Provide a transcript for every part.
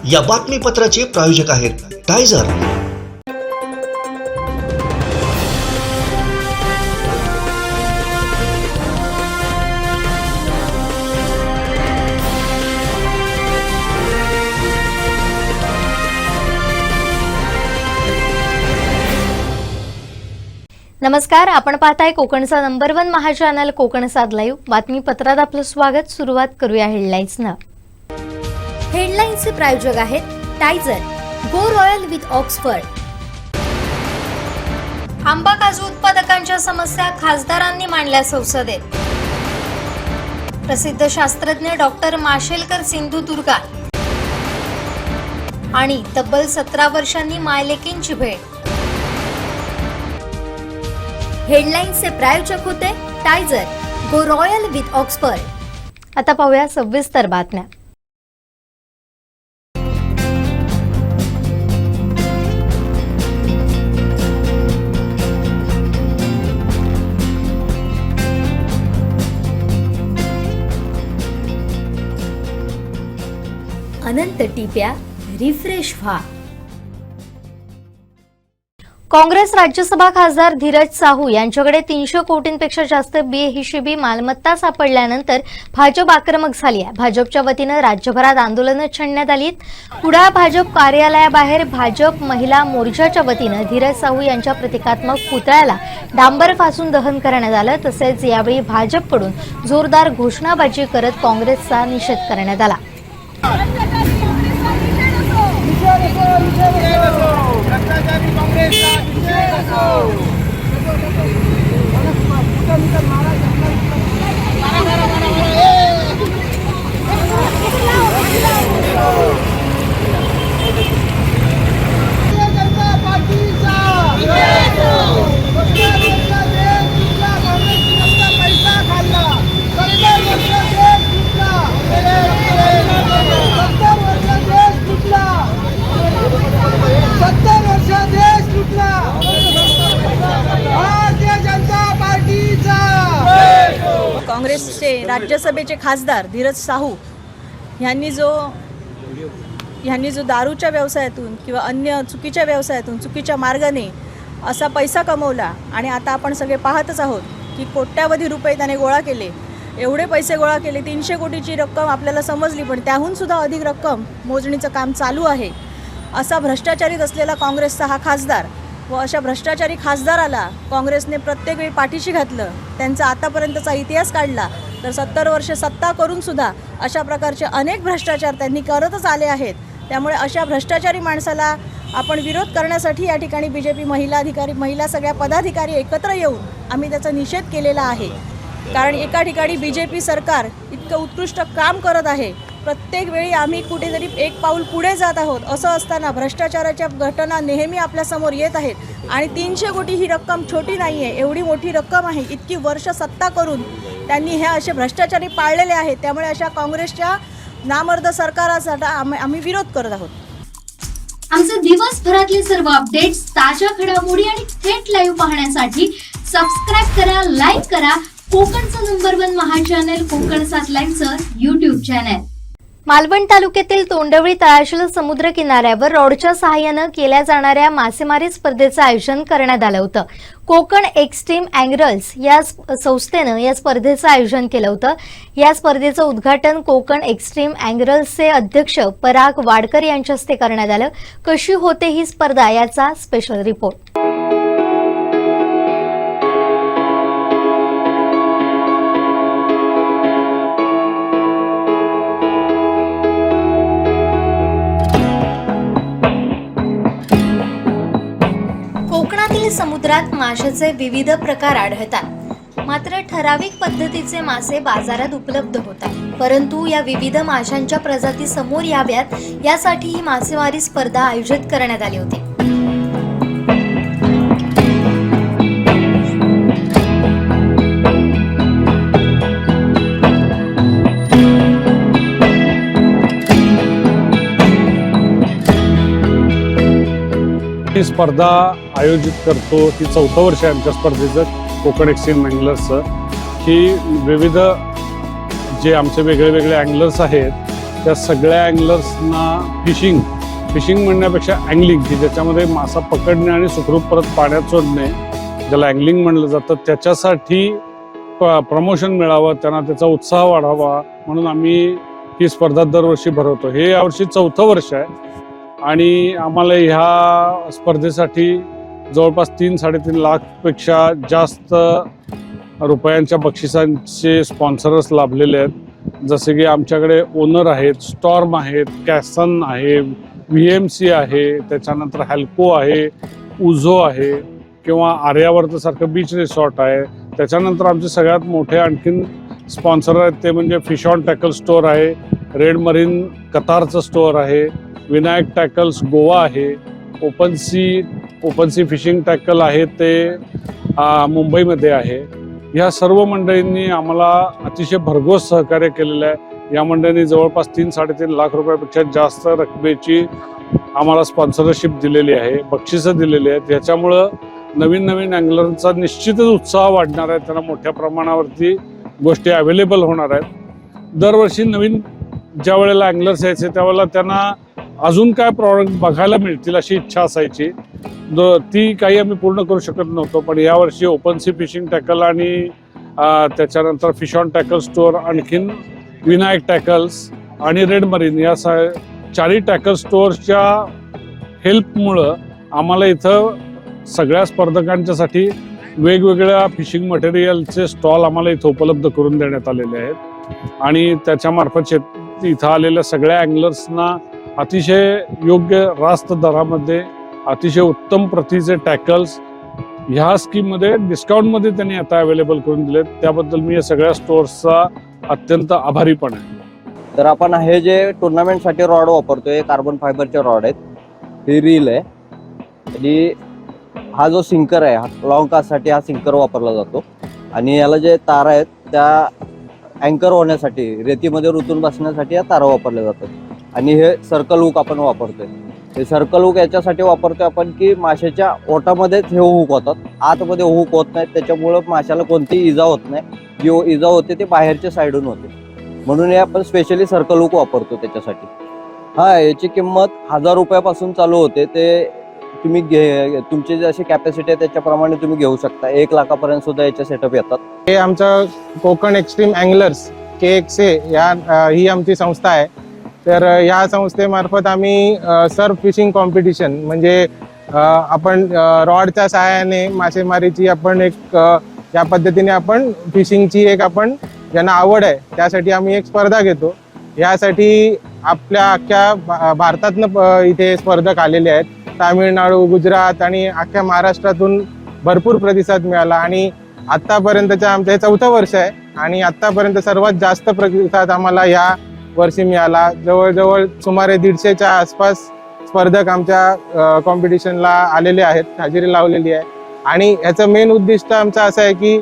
या बातमीपत्राचे प्रायोजक आहेत टायझर। नमस्कार, आपण पाहताय कोकणचा नंबर 1 महा चॅनल कोकण साद लाईव्ह। बातमीपत्रात आपलं स्वागत। सुरुवात करूया हेडलाईन्सनं। हेडलाईन्सचे प्रायोजक आहेत टायझर, गो रॉयल विथ ऑक्सफर्ड। आंबा काजू उत्पादकांच्या समस्या खासदारांनी मांडल्या संसदेत। प्रसिद्ध शास्त्रज्ञ डॉक्टर माशेलकर सिंधुदुर्गात आणि तब्बल 17 वर्षांनी मायलेकींची भेट। हेडलाईन्सचे प्रायोजक होते टायझर, गो रॉयल विथ ऑक्सफर्ड। आता पाहूया सविस्तर बातम्या। अनंत टिप्या, रिफ्रेश व्हा। काँग्रेस राज्यसभा खासदार धीरज साहू यांच्याकडे 300 कोटींपेक्षा जास्त बेहिशेबी मालमत्ता सापडल्यानंतर भाजप आक्रमक झाली आहे। भाजपच्या वतीनं राज्यभरात आंदोलनं छेडण्यात आली। कुडाळ भाजप कार्यालयाबाहेर भाजप महिला मोर्चाच्या वतीनं धीरज साहू यांच्या प्रतिकात्मक पुतळ्याला डांबर फासून दहन करण्यात आलं। तसेच यावेळी भाजपकडून जोरदार घोषणाबाजी करत काँग्रेसचा निषेध करण्यात आला। काँग्रेसचे राज्यसभेचे खासदार धीरज साहू यांनी जो दारूच्या व्यवसायातून किंवा अन्य चुकीच्या व्यवसायातून चुकीच्या मार्गाने असा पैसा कमवला आणि आता आपण सगळे पाहतच आहोत की कोट्यावधी रुपये त्याने गोळा केले। एवढे पैसे गोळा केले, 300 कोटीची रक्कम आपल्याला समजली, पण त्याहून सुद्धा अधिक रक्कम मोजणीचं काम चालू आहे। असा भ्रष्टाचारीत असलेला काँग्रेसचा हा खासदार व अशा भ्रष्टाचारी खासदाराला काँग्रेसने प्रत्येक वेळी पाठीशी घातलं। त्यांचा आतापर्यंतचा इतिहास काढला तर 70 वर्ष सत्ता करून सुद्धा अशा प्रकारचे अनेक भ्रष्टाचार त्यांनी करतच आले आहेत। त्यामुळे अशा भ्रष्टाचारी माणसाला आपण विरोध करण्यासाठी या ठिकाणी बीजेपी महिला सगळ्या पदाधिकारी एकत्र येऊन आम्ही त्याचा निषेध केलेला आहे। कारण एका ठिकाणी बीजेपी सरकार इतकं उत्कृष्ट काम करत आहे, प्रत्येक वेळी आम्ही कुठेतरी एक पाऊल पुढे जात आहोत। असं असताना भ्रष्टाचाराच्या घटना नेहमी आपल्यासमोर येत आहेत आणि 300 कोटी ही रक्कम छोटी नाही आहे, एवढी मोठी रक्कम आहे। इतकी वर्ष सत्ता करून त्यांनी हे असे भ्रष्टाचारी पाळलेले आहेत। त्यामुळे अशा काँग्रेसच्या नामर्द सरकारासाठी आम्ही विरोध करत आहोत। आमचे दिवसभरातले सर्व अपडेट्स, ताज्या घडामोडी आणि थेट लाईव्ह पाहण्यासाठी सबस्क्राइब करा, लाईक करा कोकणचं नंबर 1 महा चॅनल कोकण साद लाईव्हचं YouTube चॅनल। मालवण तालुक्यातील तोंडवळी तळाशील समुद्र किनाऱ्यावर रॉडच्या सहाय्यानं केल्या जाणाऱ्या मासेमारी स्पर्धेचं आयोजन करण्यात आलं होतं। कोकण एक्स्ट्रीम अँगलर्स या संस्थेनं या स्पर्धेचं आयोजन केलं होतं। या स्पर्धेचं उद्घाटन कोकण एक्स्ट्रीम अँगलर्सचे अध्यक्ष पराग वाडकर यांच्या हस्ते करण्यात आलं। कशी होते ही स्पर्धा याचा स्पेशल रिपोर्ट। कोकणातील समुद्रात माशाचे विविध प्रकार आढळतात, मात्र ठराविक पद्धतीचे मासे बाजारात उपलब्ध होतात। परंतु या विविध माशांच्या प्रजाती समोर याव्यात यासाठी ही मासेमारी स्पर्धा आयोजित करण्यात आली होती। ही स्पर्धा आयोजित करतो ती 4थं वर्ष आहे आमच्या स्पर्धेचं कोकण एक्स्ट्रीम अँगलर्सचं। ही विविध जे आमचे वेगळे वेगळे अँगलर्स आहेत त्या सगळ्या अँगलर्सना फिशिंग म्हणण्यापेक्षा अँगलिंग, की ज्याच्यामध्ये मासा पकडणे आणि सुखरूप परत पाण्यात सोडणे, ज्याला अँगलिंग म्हणलं जातं, त्याच्यासाठी प्रमोशन मिळावं, त्यांना त्याचा उत्साह वाढावा म्हणून आम्ही ही स्पर्धा दरवर्षी भरवतो. हे यावर्षी 4थं वर्ष आहे आणि आम्हाला ह्या स्पर्धेसाठी जवळपास 3-3.5 लाखपेक्षा जास्त रुपयांच्या बक्षिसांचे स्पॉन्सर्स लाभलेले आहेत. जसे की आमच्याकडे ओनर आहेत, स्टॉर्म आहेत, कॅसन आहे, VMC आहे, त्याच्यानंतर हॅल्को आहे, उझो आहे किंवा आर्यावर्तसारखं बीच रिसॉर्ट आहे. त्याच्यानंतर आमचे सगळ्यात मोठे आणखीन स्पॉन्सर आहेत ते म्हणजे फिश ऑन टॅकल स्टोअर आहे, रेड मरीन कतारचं स्टोअर आहे, विनायक टॅकल्स गोवा आहे, ओपन सी फिशिंग टॅकल आहे ते मुंबईमध्ये आहे. ह्या सर्व मंडळींनी आम्हाला अतिशय भरघोस सहकार्य केलेलं आहे. या मंडळींनी जवळपास 3-3.5 लाख रुपयापेक्षा जास्त रकमेची आम्हाला स्पॉन्सरशिप दिलेली आहे, बक्षिसं दिलेली आहेत. याच्यामुळं नवीन अँगलरचा निश्चितच उत्साह वाढणार आहे, त्यांना मोठ्या प्रमाणावरती गोष्टी अवेलेबल होणार आहेत. दरवर्षी नवीन ज्या वेळेला अँगलर्स यायचे त्यावेळेला त्यांना अजून काय प्रॉडक्ट बघायला मिळतील अशी इच्छा असायची. ती काही आम्ही पूर्ण करू शकत नव्हतो, पण यावर्षी ओपन सी फिशिंग टॅकल आणि त्याच्यानंतर फिश ऑन टॅकल स्टोअर, आणखीन विनायक टॅकल्स आणि रेड मरीन या 4 टॅकल स्टोअर्सच्या हेल्पमुळं आम्हाला इथं सगळ्या स्पर्धकांच्यासाठी वेगवेगळ्या फिशिंग मटेरियलचे स्टॉल आम्हाला इथं उपलब्ध करून देण्यात आलेले आहेत आणि त्याच्यामार्फत इथं आलेल्या सगळ्या अँगलर्सना अतिशय योग्य रास्त दरामध्ये अतिशय उत्तम प्रतीचे टॅकल्स ह्या स्कीममध्ये डिस्काउंटमध्ये त्यांनी आता अवेलेबल करून दिलेत. त्याबद्दल मी या सगळ्या स्टोअर्सचा अत्यंत आभारी पण आहे. तर आपण हे जे टुर्नामेंटसाठी रॉड वापरतोय कार्बन फायबरचे रॉड आहेत, ही रील आहे आणि हा जो सिंकर आहे लॉंग कास्टसाठी हा सिंकर वापरला जातो आणि याला जे तारा आहेत त्या अँकर होण्यासाठी रेतीमध्ये रुतून बसण्यासाठी या तारा वापरल्या जातात. आणि हे सर्कल हुक आपण वापरतोय. हे सर्कल हुक याच्यासाठी वापरतोय आपण की माशाच्या ओटामध्येच हे हुक होतात, आतमध्ये हुक होत नाहीत, त्याच्यामुळं माशाला कोणतीही इजा होत नाही. जी इजा होते ते बाहेरच्या साईडून होते, म्हणून हे आपण स्पेशली सर्कल हुक वापरतो त्याच्यासाठी. याची किंमत 1000 रुपयापासून चालू होते. ते तुम्ही तुमची जशी कॅपॅसिटी आहे त्याच्याप्रमाणे तुम्ही घेऊ शकता. 1 लाखापर्यंत सुद्धा याचे सेटअप येतात. हे आमचं कोकण एक्स्ट्रीम अँगलर्स KXA ही आमची संस्था आहे. तर या संस्थेमार्फत आम्ही सर्फ फिशिंग कॉम्पिटिशन म्हणजे आपण रॉडच्या सहाय्याने मासेमारीची आपण एक या पद्धतीने आपण फिशिंगची एक आपण ज्यांना आवड आहे त्यासाठी आम्ही एक स्पर्धा घेतो. यासाठी आपल्या अख्ख्या भारतातनं इथे स्पर्धक आलेले आहेत. तामिळनाडू, गुजरात आणि अख्ख्या महाराष्ट्रातून भरपूर प्रतिसाद मिळाला आणि आत्तापर्यंतच्या आमचं हे 4थं वर्ष आहे आणि आत्तापर्यंत सर्वात जास्त प्रतिसाद आम्हाला या वर्षी मिळाला. जवळजवळ सुमारे 150च्या आसपास स्पर्धक आमच्या कॉम्पिटिशनला आलेले आहेत, हजेरी लावलेली आहे. आणि याचं मेन उद्दिष्ट आमचं असं आहे की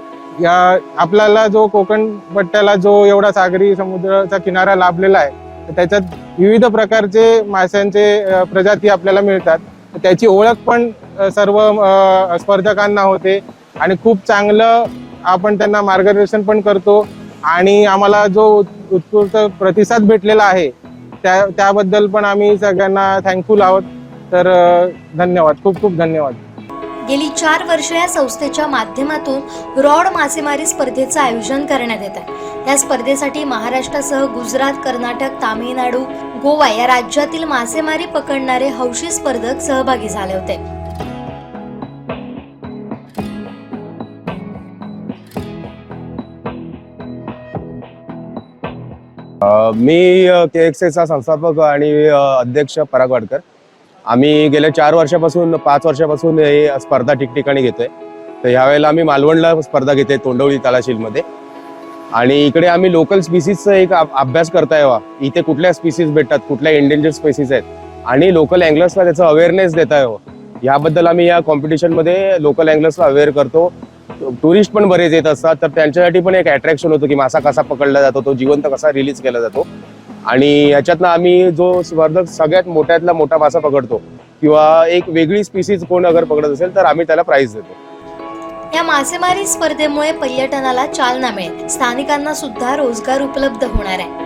आपल्याला जो कोकण पट्ट्याला जो एवढा सागरी समुद्राचा किनारा लाभलेला आहे त्याच्यात विविध प्रकारचे माशांचे प्रजाती आपल्याला मिळतात. त्याची ओळख पण सर्व स्पर्धकांना होते आणि खूप चांगलं आपण त्यांना मार्गदर्शन पण करतो आणि आम्हाला जो उत्स्फूर्त प्रतिसाद भेटलेला आहे त्याबद्दल पण आम्ही सगळ्यांना थँकफुल आहोत. तर धन्यवाद, खूप खूप धन्यवाद. गेली 4 वर्ष या संस्थेच्या माध्यमातून रॉड मासेमारी स्पर्धेचं आयोजन करण्यात येत आहे. या स्पर्धेसाठी महाराष्ट्रासह गुजरात, कर्नाटक, तामिळनाडू, गोवा या राज्यातील मासेमारी पकडणारे हौशी स्पर्धक सहभागी झाले होते. मी KXAचा संस्थापक आणि अध्यक्ष पराग वाडकर. आम्ही गेल्या 4 वर्षापासून 5 वर्षापासून ही स्पर्धा ठिकठिकाणी घेतोय. तर ह्यावेळेला आम्ही मालवणला स्पर्धा घेतोय, तोंडवळी तलाशीलमध्ये. आणि इकडे आम्ही लोकल स्पीसीजचा एक अभ्यास करता यावा, इथे कुठल्या स्पीसीज भेटतात, कुठल्या एंडेंजर स्पीसीज आहेत आणि लोकल अँगलर्सला त्याचा अवेअरनेस देता यावं याबद्दल आम्ही या कॉम्पिटिशनमध्ये लोकल अँगलर्सला अवेअर करतो. टुरिस्ट पण बरेच येत असतात, तर त्यांच्यासाठी पण एक अट्रॅक्शन होतं की मासा कसा पकडला जातो, तो जिवंत कसा रिलीज केला जातो. आणि याच्यातनं आम्ही जो स्पर्धक सगळ्यात मोठ्यातला मोठा मासा पकडतो किंवा एक वेगळी स्पीसीज कोण अगर पकडत असेल तर आम्ही त्याला प्राइज देतो. या मासेमारी स्पर्धेमुळे पर्यटनाला चालना मिळेल, स्थानिकांना सुद्धा रोजगार उपलब्ध होणार आहे.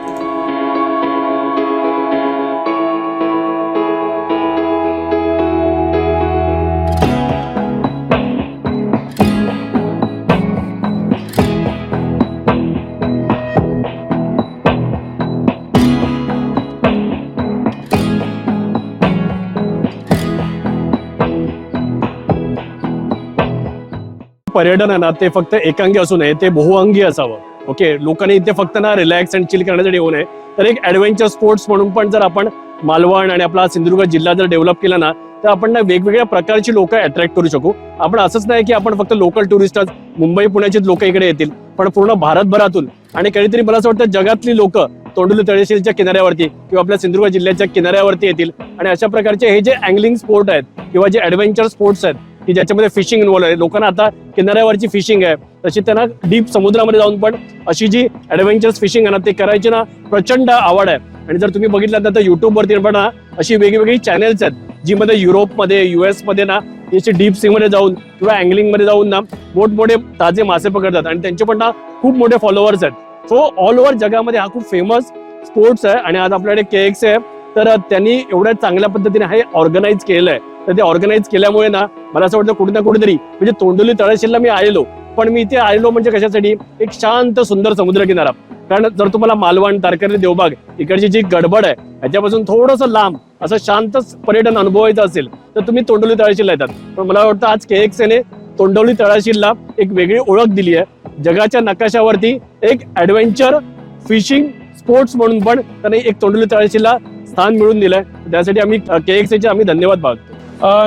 पर्यटन आहे ना ते फक्त एकांगी असू नये, ते बहुअंगी असावं. ओके, लोकांनी इथे फक्त ना रिलॅक्स अँड चिल करण्यासाठी येऊ नये, तर एक ऍडव्हेंचर स्पोर्ट्स म्हणून पण जर आपण मालवण आणि आपला सिंधुदुर्ग जिल्हा जर डेव्हलप केला ना, तर आपण ना वेगवेगळ्या प्रकारची लोक अट्रॅक्ट करू शकू. आपण असंच नाही की आपण फक्त लोकल टुरिस्टच मुंबई पुण्याचीच लोक इकडे येतील, पण पूर्ण भारतभरातून आणि काहीतरी मला असं वाटतं जगातली लोक तोंडोली तळेशीलच्या किनाऱ्यावरती किंवा आपल्या सिंधुदुर्ग जिल्ह्याच्या किनाऱ्यावरती येतील. आणि अशा प्रकारचे हे जे अँगलिंग स्पोर्ट आहेत किंवा जे ऍडव्हेंचर स्पोर्ट्स आहेत की ज्याच्यामध्ये फिशिंग इन्व्हॉल्व आहे, लोकांना आता किनाऱ्यावरची फिशिंग आहे तशी त्यांना डीप समुद्रामध्ये जाऊन पण अशी जी ऍडव्हेंचर्स फिशिंग आहे ना ते करायची ना प्रचंड आवड आहे. आणि जर तुम्ही बघितलं तर युट्यूबवरती पण ना अशी वेगवेगळी चॅनेल्स आहेत जी मध्ये युरोपमध्ये US मध्ये ना याची डीप सी मध्ये जाऊन किंवा अँगलिंग मध्ये जाऊन ना मोठमोठे ताजे मासे पकडतात आणि त्यांचे पण ना खूप मोठे फॉलोअर्स आहेत. सो ऑल ओव्हर जगामध्ये हा खूप फेमस स्पोर्ट्स आहे. आणि आज आपल्याकडे KX आहे, तर त्यांनी एवढ्या चांगल्या पद्धतीने हे ऑर्गनाईज केलंय. तर ते ऑर्गनाईज केल्यामुळे ना मला असं वाटतं कुठे ना कुठेतरी म्हणजे तोंडोली तळाशीलला मी आलेलो, पण मी इथे आलेलो म्हणजे कशासाठी, एक शांत सुंदर समुद्रकिनारा. कारण जर तुम्हाला मालवण, तारकर्ली, देवबाग इकडची जी गडबड आहे याच्यापासून थोडंसं लांब असं शांत पर्यटन अनुभवायचं असेल तर तुम्ही तोंडोली तळाशीलला येतात. पण मला वाटतं आज KX ने तोंडोली तळाशीलला एक वेगळी ओळख दिली आहे. जगाच्या नकाशावरती एक ऍडव्हेंचर फिशिंग स्पोर्ट्स म्हणून पण त्यांनी एक तोंडोली तळाशीलला स्थान मिळवून दिलंय. त्यासाठी आम्ही KX चे आम्ही धन्यवाद मागतो.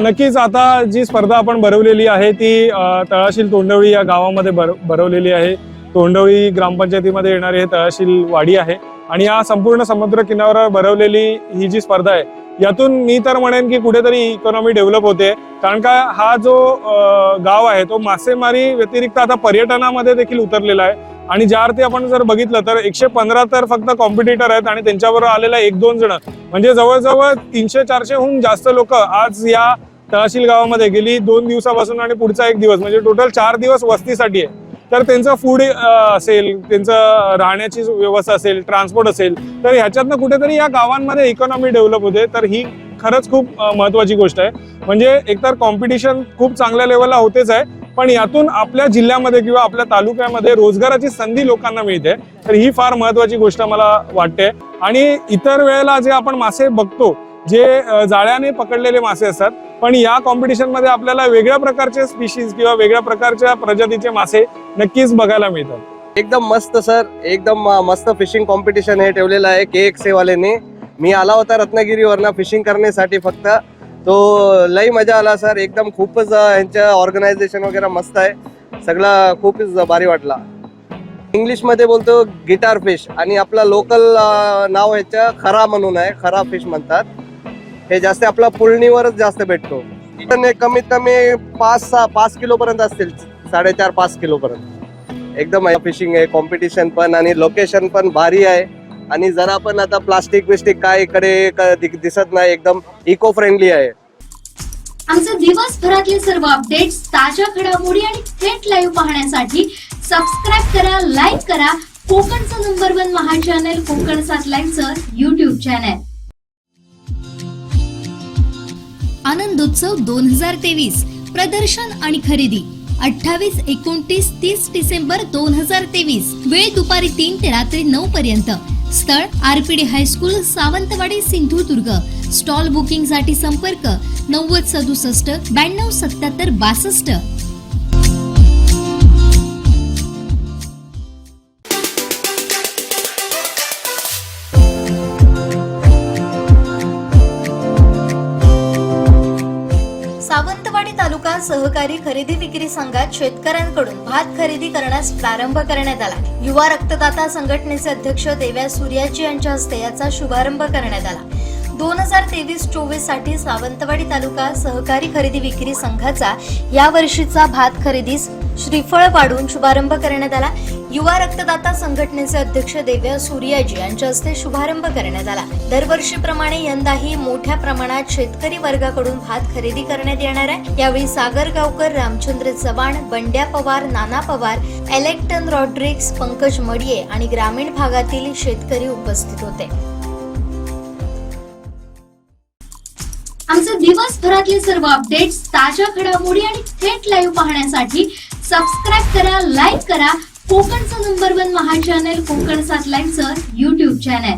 नक्कीच आता जी स्पर्धा आपण भरवलेली आहे ती तळाशील तोंडवळी या गावामध्ये भरवलेली आहे. तोंडवळी ग्रामपंचायतीमध्ये येणारी हे तळाशील वाडी आहे आणि या संपूर्ण समुद्र किनाऱ्यावर भरवलेली ही जी स्पर्धा आहे यातून मी तर म्हणेन की कुठेतरी इकॉनॉमी डेव्हलप होते. कारण का हा जो गाव आहे तो मासेमारी व्यतिरिक्त आता पर्यटनामध्ये देखील उतरलेला आहे. आणि ज्या अर्थी आपण जर बघितलं तर 115 तर फक्त कॉम्पिटिटर आहेत आणि त्यांच्याबरोबर आलेला 1-2 जण म्हणजे जवळजवळ 300-400 हून जास्त लोक आज या तळाशील गावामध्ये गेली 2 दिवसापासून आणि पुढचा 1 दिवस म्हणजे टोटल 4 दिवस वस्तीसाठी आहे. तर त्यांचं फूड असेल, त्यांचं राहण्याची व्यवस्था असेल, ट्रान्सपोर्ट असेल, तर ह्याच्यातनं कुठेतरी या गावांमध्ये इकॉनॉमी डेव्हलप होते. तर ही खरंच खूप महत्वाची गोष्ट आहे. म्हणजे एकतर कॉम्पिटिशन खूप चांगल्या लेवलला होतेच आहे, पण यातून आपल्या जिल्ह्यामध्ये किंवा आपल्या तालुक्यामध्ये रोजगाराची संधी लोकांना मिळते. तर ही फार महत्वाची गोष्ट मला वाटते. आणि इतर वेळेला जे आपण मासे बघतो जे जाळ्याने पकडलेले मासे असतात, पण या कॉम्पिटिशन मध्ये आपल्याला वेगळ्या प्रकारचे स्पीशीज किंवा वेगळ्या प्रकारच्या प्रजातीचे मासे नक्कीच बघायला मिळतात. एकदम मस्त सर, एकदम मस्त फिशिंग कॉम्पिटिशन हे ठेवलेलं आहे KX वाल्याने. मी आला होता रत्नागिरीवरनं फिशिंग करण्यासाठी फक्त, तो लई मजा आला सर. एकदम खूपच यांचं ऑर्गनायझेशन वगैरे मस्त आहे, सगळं खूपच भारी वाटला. इंग्लिश मध्ये बोलतो गिटार फिश आणि आपला लोकल नाव ह्याचं खरा म्हणून आहे, खरा फिश म्हणतात. हे जास्त आपला पुळणीवरच जास्त भेटतो. पण कमीत कमी 5 किलो पर्यंत असतील, 4.5-5 किलो पर्यंत. एकदम फिशिंग आहे, कॉम्पिटिशन पण आणि लोकेशन पण भारी आहे. आणि जरा पण आता प्लास्टिक काय इकडे दिसत नाही, एकदम इको फ्रेंडली आहे. आमचे दिवसभरातले सर्व अपडेट्स, ताज्या घडामोडी आणि थेट लाईव्ह पाहण्यासाठी सबस्क्राईब करा, लाईक करा कोकणचं नंबर 1 महा चॅनल कोकण 7 लाईव्हचं YouTube चॅनल. आनंदोत्सव 2023 प्रदर्शन आणि खरेदी 28, 29, 30 डिसेंबर 2023. वेळ दुपारी 3 ते रात्री 9 पर्यंत. स्थळ RPD high school, Sawantwadi, Sindhudurg. Stall booking साठी संपर्क 9067 92 77 62. सावंतवाडी तालुका सहकारी खरेदी विक्री संघात शेतकऱ्यांकडून भात खरेदी करण्यास प्रारंभ करण्यात आला. युवा रक्तदाता संघटनेचे अध्यक्ष देव्या सूर्याजी यांच्या हस्ते याचा शुभारंभ करण्यात आला. 2023-24 साठी सावंतवाडी तालुका सहकारी खरेदी विक्री संघाचा या वर्षीचा भात खरेदीस श्रीफळ वाढून शुभारंभ करण्यात आला. युवा रक्तदाता संघटनेचे अध्यक्ष देव्या सूर्याजी यांच्या हस्ते शुभारंभ करण्यात आला. दरवर्षीप्रमाणे यंदाही मोठ्या प्रमाणात शेतकरी वर्गाकडून भात खरेदी करण्यात येणार आहे. यावेळी सागर गावकर, रामचंद्र चव्हाण, बंड्या पवार, नाना पवार, एलेक्टन रॉड्रिक्स, पंकज मडिये आणि ग्रामीण भागातील शेतकरी उपस्थित होते. आमचे दिवसभरातले सर्व अपडेट्स, ताज्या घडामोडी आणि थेट लाईव्ह पाहण्यासाठी सबस्क्राईब करा, लाईक करा कोकणचं नंबर 1 महा चॅनल कोकण 7 लाईव्हचं YouTube चॅनल.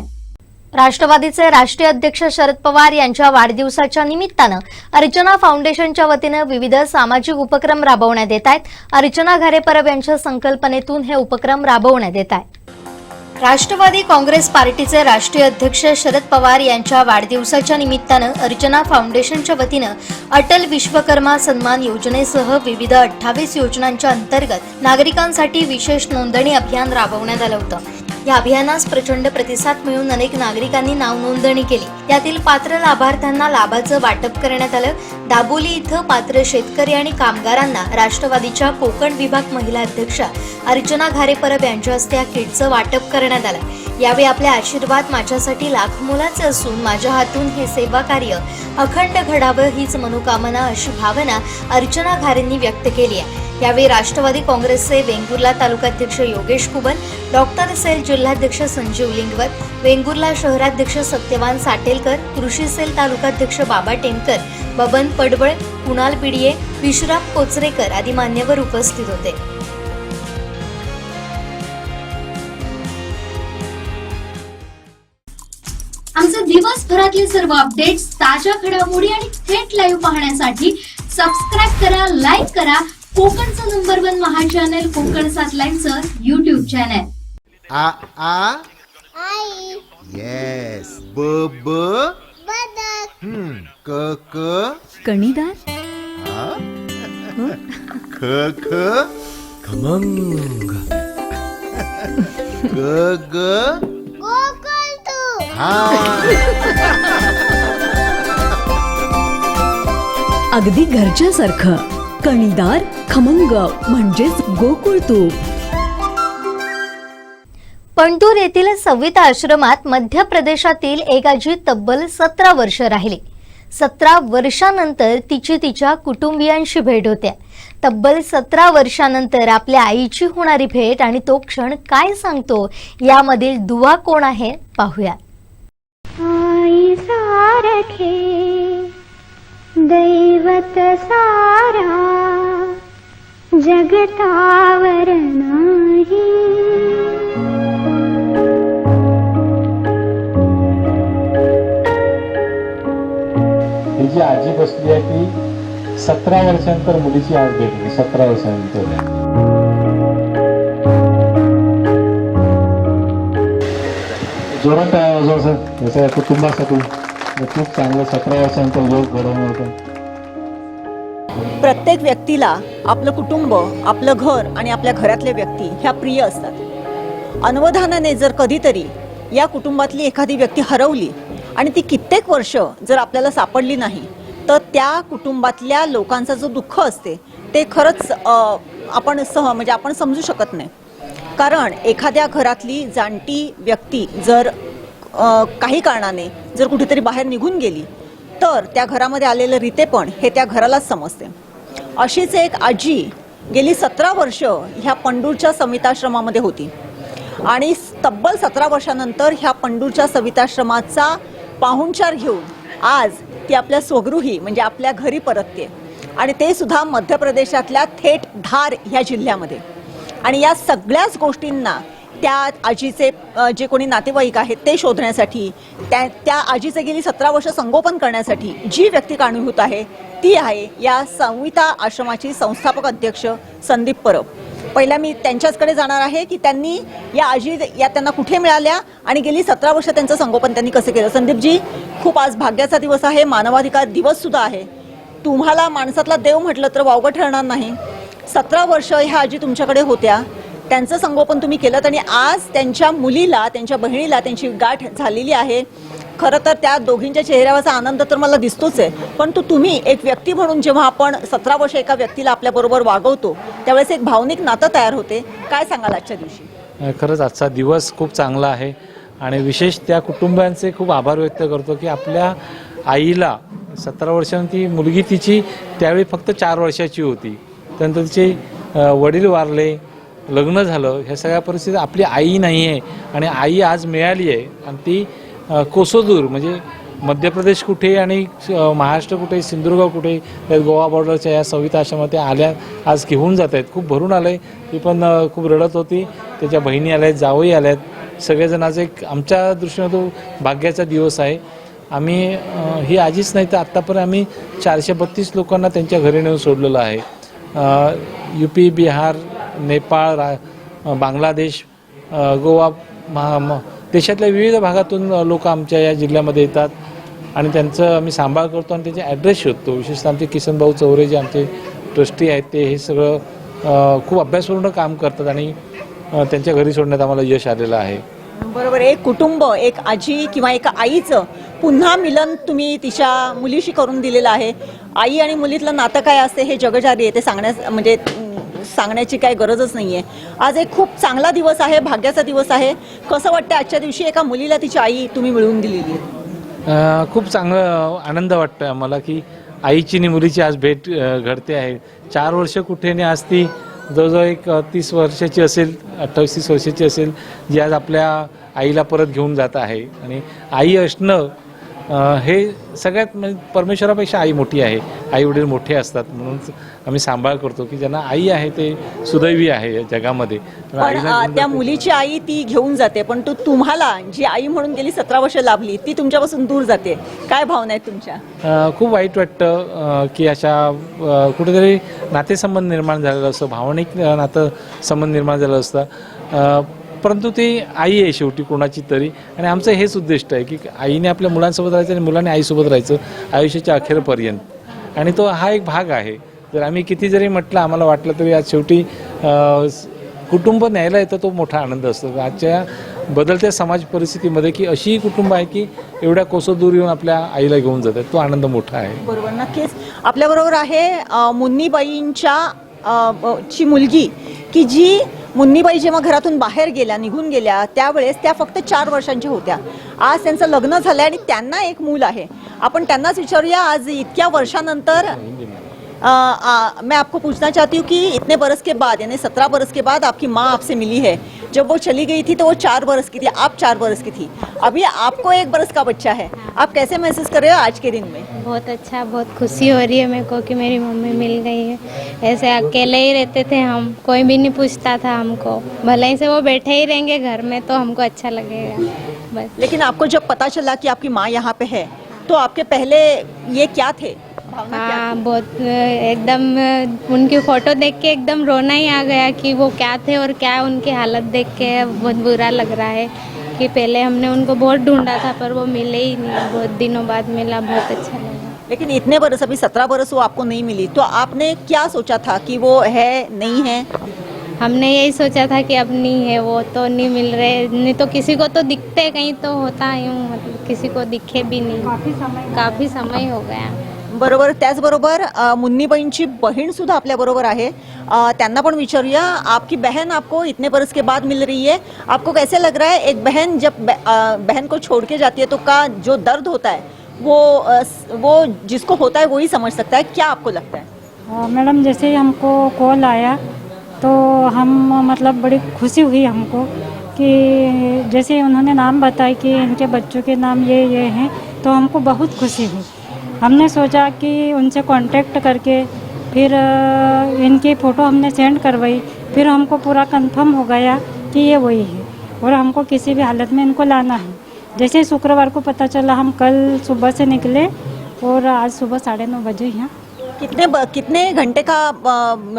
राष्ट्रवादीचे राष्ट्रीय अध्यक्ष शरद पवार यांच्या वाढदिवसाच्या निमित्तानं अर्चना फाउंडेशनच्या वतीनं विविध सामाजिक उपक्रम राबवण्यात येत आहेत. अर्चना घारे परब यांच्या संकल्पनेतून हे उपक्रम राबवण्यात येत आहेत. राष्ट्रवादी काँग्रेस पार्टीचे राष्ट्रीय अध्यक्ष शरद पवार यांच्या वाढदिवसाच्या निमित्तानं अर्चना फाउंडेशनच्या वतीनं अटल विश्वकर्मा सन्मान योजनेसह विविध 28 योजनांच्या अंतर्गत नागरिकांसाठी विशेष नोंदणी अभियान राबवण्यात आलं होतं. या अभियानास प्रचंड प्रतिसाद मिळून अनेक नागरिकांनी नाव नोंदणी केली. यातील पात्र लाभार्थ्यांना लाभाचं वाटप करण्यात आलं. दाबोली इथं पात्र शेतकरी आणि कामगारांना राष्ट्रवादीच्या कोकण विभाग महिला अध्यक्षा अर्चना घारे परब यांच्या हस्ते या किटचं वाटप करण्यात आलं. यावेळी आपले आशीर्वाद माझ्यासाठी लाख मोलाचे असून माझ्या हातून हे सेवा कार्य अखंड घडावं हीच मनोकामना अशी भावना अर्चना घारेंनी व्यक्त केली आहे. यावेळी राष्ट्रवादी काँग्रेसचे वेंगुर्ला तालुकाध्यक्ष योगेश कुबन, डॉक्टर सेल जिल्हाध्यक्ष संजीव लिंगवत, वेंगुर्ला शहराध्यक्ष सत्यवान साटेलकर, कृषी सेल तालुकाध्यक्ष बाबा टेमकर, बबन पडवळ, कुणाल पिडिये, विश्राम कोचरेकर आदी मान्यवर उपस्थित होते. आमचे दिवसभरातले सर्व अपडेट्स, ताज्या घडामोडी आणि थेट लाईव्ह पाहण्यासाठी सबस्क्राईब करा, लाईक करा कोकणचं नंबर 1 महा चॅनल कोकण 7 लाईनचं YouTube चॅनल. आ आ आई येस ब ब बदक क क कणीदार ख ख खमंग ग ग गोकुळ अगदी घरच्यासारखं कणीदार खमंग म्हणजेच गोकुळ तूप. पंढूर येथील सविता आश्रमात मध्य प्रदेशातील एक आजी तब्बल 17 वर्ष राहिली. 17 वर्षानंतर तिची तिच्या कुटुंबियांशी भेट होते. तब्बल 17 वर्षानंतर आपल्या आईची होणारी भेट आणि तो क्षण काय सांगतो यामधील दुवा कोण आहे पाहूया. आई सारखे दैवत सारा जगतावर नाही. ही जी आजी बसली आहे ती 17 वर्षांनंतर मुलीची आज भेटली. 17 वर्षांनंतर जोरात याच्या कुटुंबासाठी खूप चांगलं 17 वर्षांचा योग घडवणं होतं. प्रत्येक व्यक्तीला आपलं कुटुंब, आपलं घर आणि आपल्या घरातले व्यक्ती ह्या प्रिय असतात. अनवधानाने जर कधीतरी या कुटुंबातली एखादी व्यक्ती हरवली आणि ती कित्येक वर्ष जर आपल्याला सापडली नाही तर त्या कुटुंबातल्या लोकांचा जो दुःख असते ते खरंच आपण समजू शकत नाही. कारण एखाद्या घरातली जाणती व्यक्ती जर काही कारणाने जर कुठेतरी बाहेर निघून गेली तर त्या घरामध्ये आलेलं रितेपण हे त्या घरालाच समजते. अशीच एक आजी गेली 17 वर्ष ह्या पंढूरच्या सविताश्रमामध्ये होती आणि तब्बल 17 वर्षानंतर ह्या पंढूरच्या सविताश्रमाचा पाहुणचार घेऊन आज ती आपल्या स्वगृही म्हणजे आपल्या घरी परतते आणि ते सुद्धा मध्य प्रदेशातल्या थेट धार ह्या जिल्ह्यामध्ये. आणि या सगळ्याच गोष्टींना त्या आजीचे जे कोणी नातेवाईक आहेत ते शोधण्यासाठी त्या आजीचे गेली 17 वर्ष संगोपन करण्यासाठी जी व्यक्ती कारणीभूत आहे ती आहे या सविता आश्रमाची संस्थापक अध्यक्ष संदीप परब. पहिला मी त्यांच्याचकडे जाणार आहे की त्यांनी या आजी त्यांना कुठे मिळाल्या आणि गेली 17 वर्ष त्यांचं संगोपन त्यांनी कसं केलं. संदीपजी, खूप आज भाग्याचा दिवस आहे, मानवाधिकार दिवस सुद्धा आहे. तुम्हाला माणसातला देव म्हटलं तर वावगं ठरणार नाही. 17 वर्ष ह्या आजी तुमच्याकडे होत्या, त्यांचं संगोपन तुम्ही केलं आणि आज त्यांच्या मुलीला, त्यांच्या बहिणीला त्यांची गाठ झालेली आहे. खरं तर त्या दोघींच्या चेहऱ्यावरचा आनंद तर मला दिसतोच आहे, पण तुम्ही एक व्यक्ती म्हणून जेव्हा आपण 17 वर्ष एका व्यक्तीला आपल्याबरोबर वागवतो त्यावेळेस एक भावनिक नातं तयार होते. काय सांगाल आजच्या दिवशी? खरंच आजचा दिवस खूप चांगला आहे आणि विशेष त्या कुटुंबांचे खूप आभार व्यक्त करतो की आपल्या आईला 17 वर्षांची मुलगी तिची त्यावेळी फक्त 4 वर्षाची होती. त्यानंतर तिचे वडील वारले, लग्न झालं, ह्या सगळ्या परिस्थितीत आपली आई नाही आहे आणि आई आज मिळाली आहे आणि ती कोसोदूर म्हणजे मध्य प्रदेश कुठे आणि महाराष्ट्र कुठे, सिंधुदुर्ग कुठे, त्या गोवा बॉर्डरच्या या सविता आश्रमात आल्या, आज घेऊन जात आहेत. खूप भरून आलं आहे. ती पण खूप रडत होती. त्याच्या बहिणी आल्या आहेत, जावई आल्या आहेत सगळेजण आज एक आमच्या दृष्टीने तो भाग्याचा दिवस आहे. आम्ही ही आजीच नाही तर आत्तापर्यंत आम्ही 432 लोकांना त्यांच्या घरी नेऊन सोडलेलं आहे. UP, बिहार, नेपाळ, बांगलादेश, गोवा, देशातल्या विविध भागातून लोक आमच्या या जिल्ह्यामध्ये येतात आणि त्यांचं आम्ही सांभाळ करतो आणि त्याचे ॲड्रेस शोधतो. विशेषतः आमचे किसनभाऊ चौरे जे आमचे ट्रस्टी आहेत ते हे सगळं खूप अभ्यासपूर्ण काम करतात आणि त्यांच्या घरी सोडण्यात आम्हाला यश आलेलं आहे. बरोबर. एक कुटुंब, एक आजी किंवा एका आईचं पुन्हा मिलन तुम्ही तिच्या मुलीशी करून दिलेलं आहे. आई आणि मुलीतलं नातं काय असते हे जगजारी आहे, ते सांगण्याची काही गरजच नाही आहे. आज एक खूप चांगला दिवस आहे, भाग्याचा दिवस आहे. कसं वाटतं आजच्या दिवशी एका मुलीला तिची आई तुम्ही मिळवून दिलेली आहे? खूप चांगलं आनंद वाटतो आम्हाला की आईची आणि मुलीची आज भेट घडते आहे. 4 वर्ष कुठे नाही, आज ती जवळजवळ एक 30 वर्षाची असेल, 28-30 वर्षाची असेल, जी आज आपल्या आईला परत घेऊन जात आहे. आणि आई असणं हे सगळ्यात म्हणजे परमेश्वरापेक्षा आई मोठी आहे. आई वडील मोठे असतात म्हणून आम्ही सांभाळ करतो की ज्यांना आई आहे ते सुदैवी आहे या जगामध्ये. पण त्या मुलीची आई ती घेऊन जाते, पण तुम्हाला जी आई म्हणून गेली 17 वर्ष लाभली ती तुमच्यापासून दूर जाते. काय भावना आहेत तुमच्या? खूप वाईट वाटतं की अशा कुठेतरी नातेसंबंध निर्माण झालेलं असतं, भावनिक नातेसंबंध निर्माण झालं असतं. परंतु ती आई आहे शेवटी कोणाची तरी, आणि आमचं हेच उद्दिष्ट आहे की आईने आपल्या मुलांसोबत राहायचं आणि मुलांनी आईसोबत राहायचं आयुष्याच्या अखेरपर्यंत. आणि तो हा एक भाग आहे. जर आम्ही किती जरी म्हटलं, आम्हाला वाटलं तरी आज शेवटी कुटुंब न्यायला येतं तो मोठा आनंद असतो. आजच्या बदलत्या समाज परिस्थितीमध्ये की अशी कुटुंब आहे की एवढ्या कोसो दूर येऊन आपल्या आईला घेऊन जातात, तो आनंद मोठा आहे. बरोबर. नक्कीच आपल्याबरोबर आहे मुन्नीबाईंच्या ची मुलगी की जी मुन्नीबाई जेव्हा घरातून बाहेर गेल्या, निघून गेल्या, त्यावेळेस त्या फक्त 4 वर्षांच्या होत्या. आज त्यांचं लग्न झालं आणि त्यांना एक मूल आहे. आपण त्यांनाच विचारूया, आज इतक्या वर्षानंतर मैं आपको पूछना चाहती हूँ कि इतने बरस के बाद, यानी 17 बरस के बाद आपकी माँ आपसे मिली है. जब वो चली गई थी तो वो 4 बरस की थी, आप 4 बरस की थी. अभी आपको 1 बरस का बच्चा है. आप कैसे महसूस कर रहे हो आज के दिन में? बहुत अच्छा, बहुत खुशी हो रही है मेरे को कि मेरी मम्मी मिल गई है. ऐसे अकेले ही रहते थे हम, कोई भी नहीं पूछता था हमको. भले ही से वो बैठे ही रहेंगे घर में तो हमको अच्छा लगेगा बस. लेकिन आपको जब पता चला कि आपकी माँ यहाँ पे है तो आपके पहले ये क्या थे? हाँ, बहुत एकदम उनकी फ़ोटो देख के एकदम रोना ही आ गया कि वो क्या थे और क्या उनकी हालत देख के बहुत बुरा लग रहा है कि पहले हमने उनको बहुत ढूंढा था पर वो मिले ही नहीं. बहुत दिनों बाद मिला, बहुत अच्छा लगा. लेकिन इतने बरस, अभी 17 बरस वो आपको नहीं मिली, तो आपने क्या सोचा था कि वो है नहीं है? हमने यही सोचा था कि अब नहीं है, वो तो नहीं मिल रहे. नहीं तो किसी को तो दिखते, कहीं तो होता यूँ, मतलब किसी को दिखे भी नहीं. काफ़ी समय हो गया. बरोबर. त्याचबरोबर मुन्नीबाईंची बहीण सुद्धा आपल्या बरोबर आहे. त्यांना पण विचारूया, आपकी बहन आपको इतने बरस के बाद मिल रही है, आपको कैसे लग रहा है? एक बहन जब बहन को छोड़ के जाती है तो का जो दर्द होता है वो जिसको होता है वो ही समझ सकता है. क्या आपको लगता है? मैडम, जैसे ही हमको कॉल आया तो हम मतलब बड़ी खुशी हुई हमको कि जैसे उन्होंने नाम बताया कि इनके बच्चों के नाम ये हैं, तो हमको बहुत खुशी हुई. हमने सोचा कि उनसे कांटेक्ट करके फिर इनकी फ़ोटो हमने सेंड करवाई. फिर हमको पूरा कंफर्म हो गया कि ये वही है और हमको किसी भी हालत में इनको लाना है. जैसे शुक्रवार को पता चला, हम कल सुबह से निकले और आज सुबह 9:30 बजे यहाँ. कितने घंटे का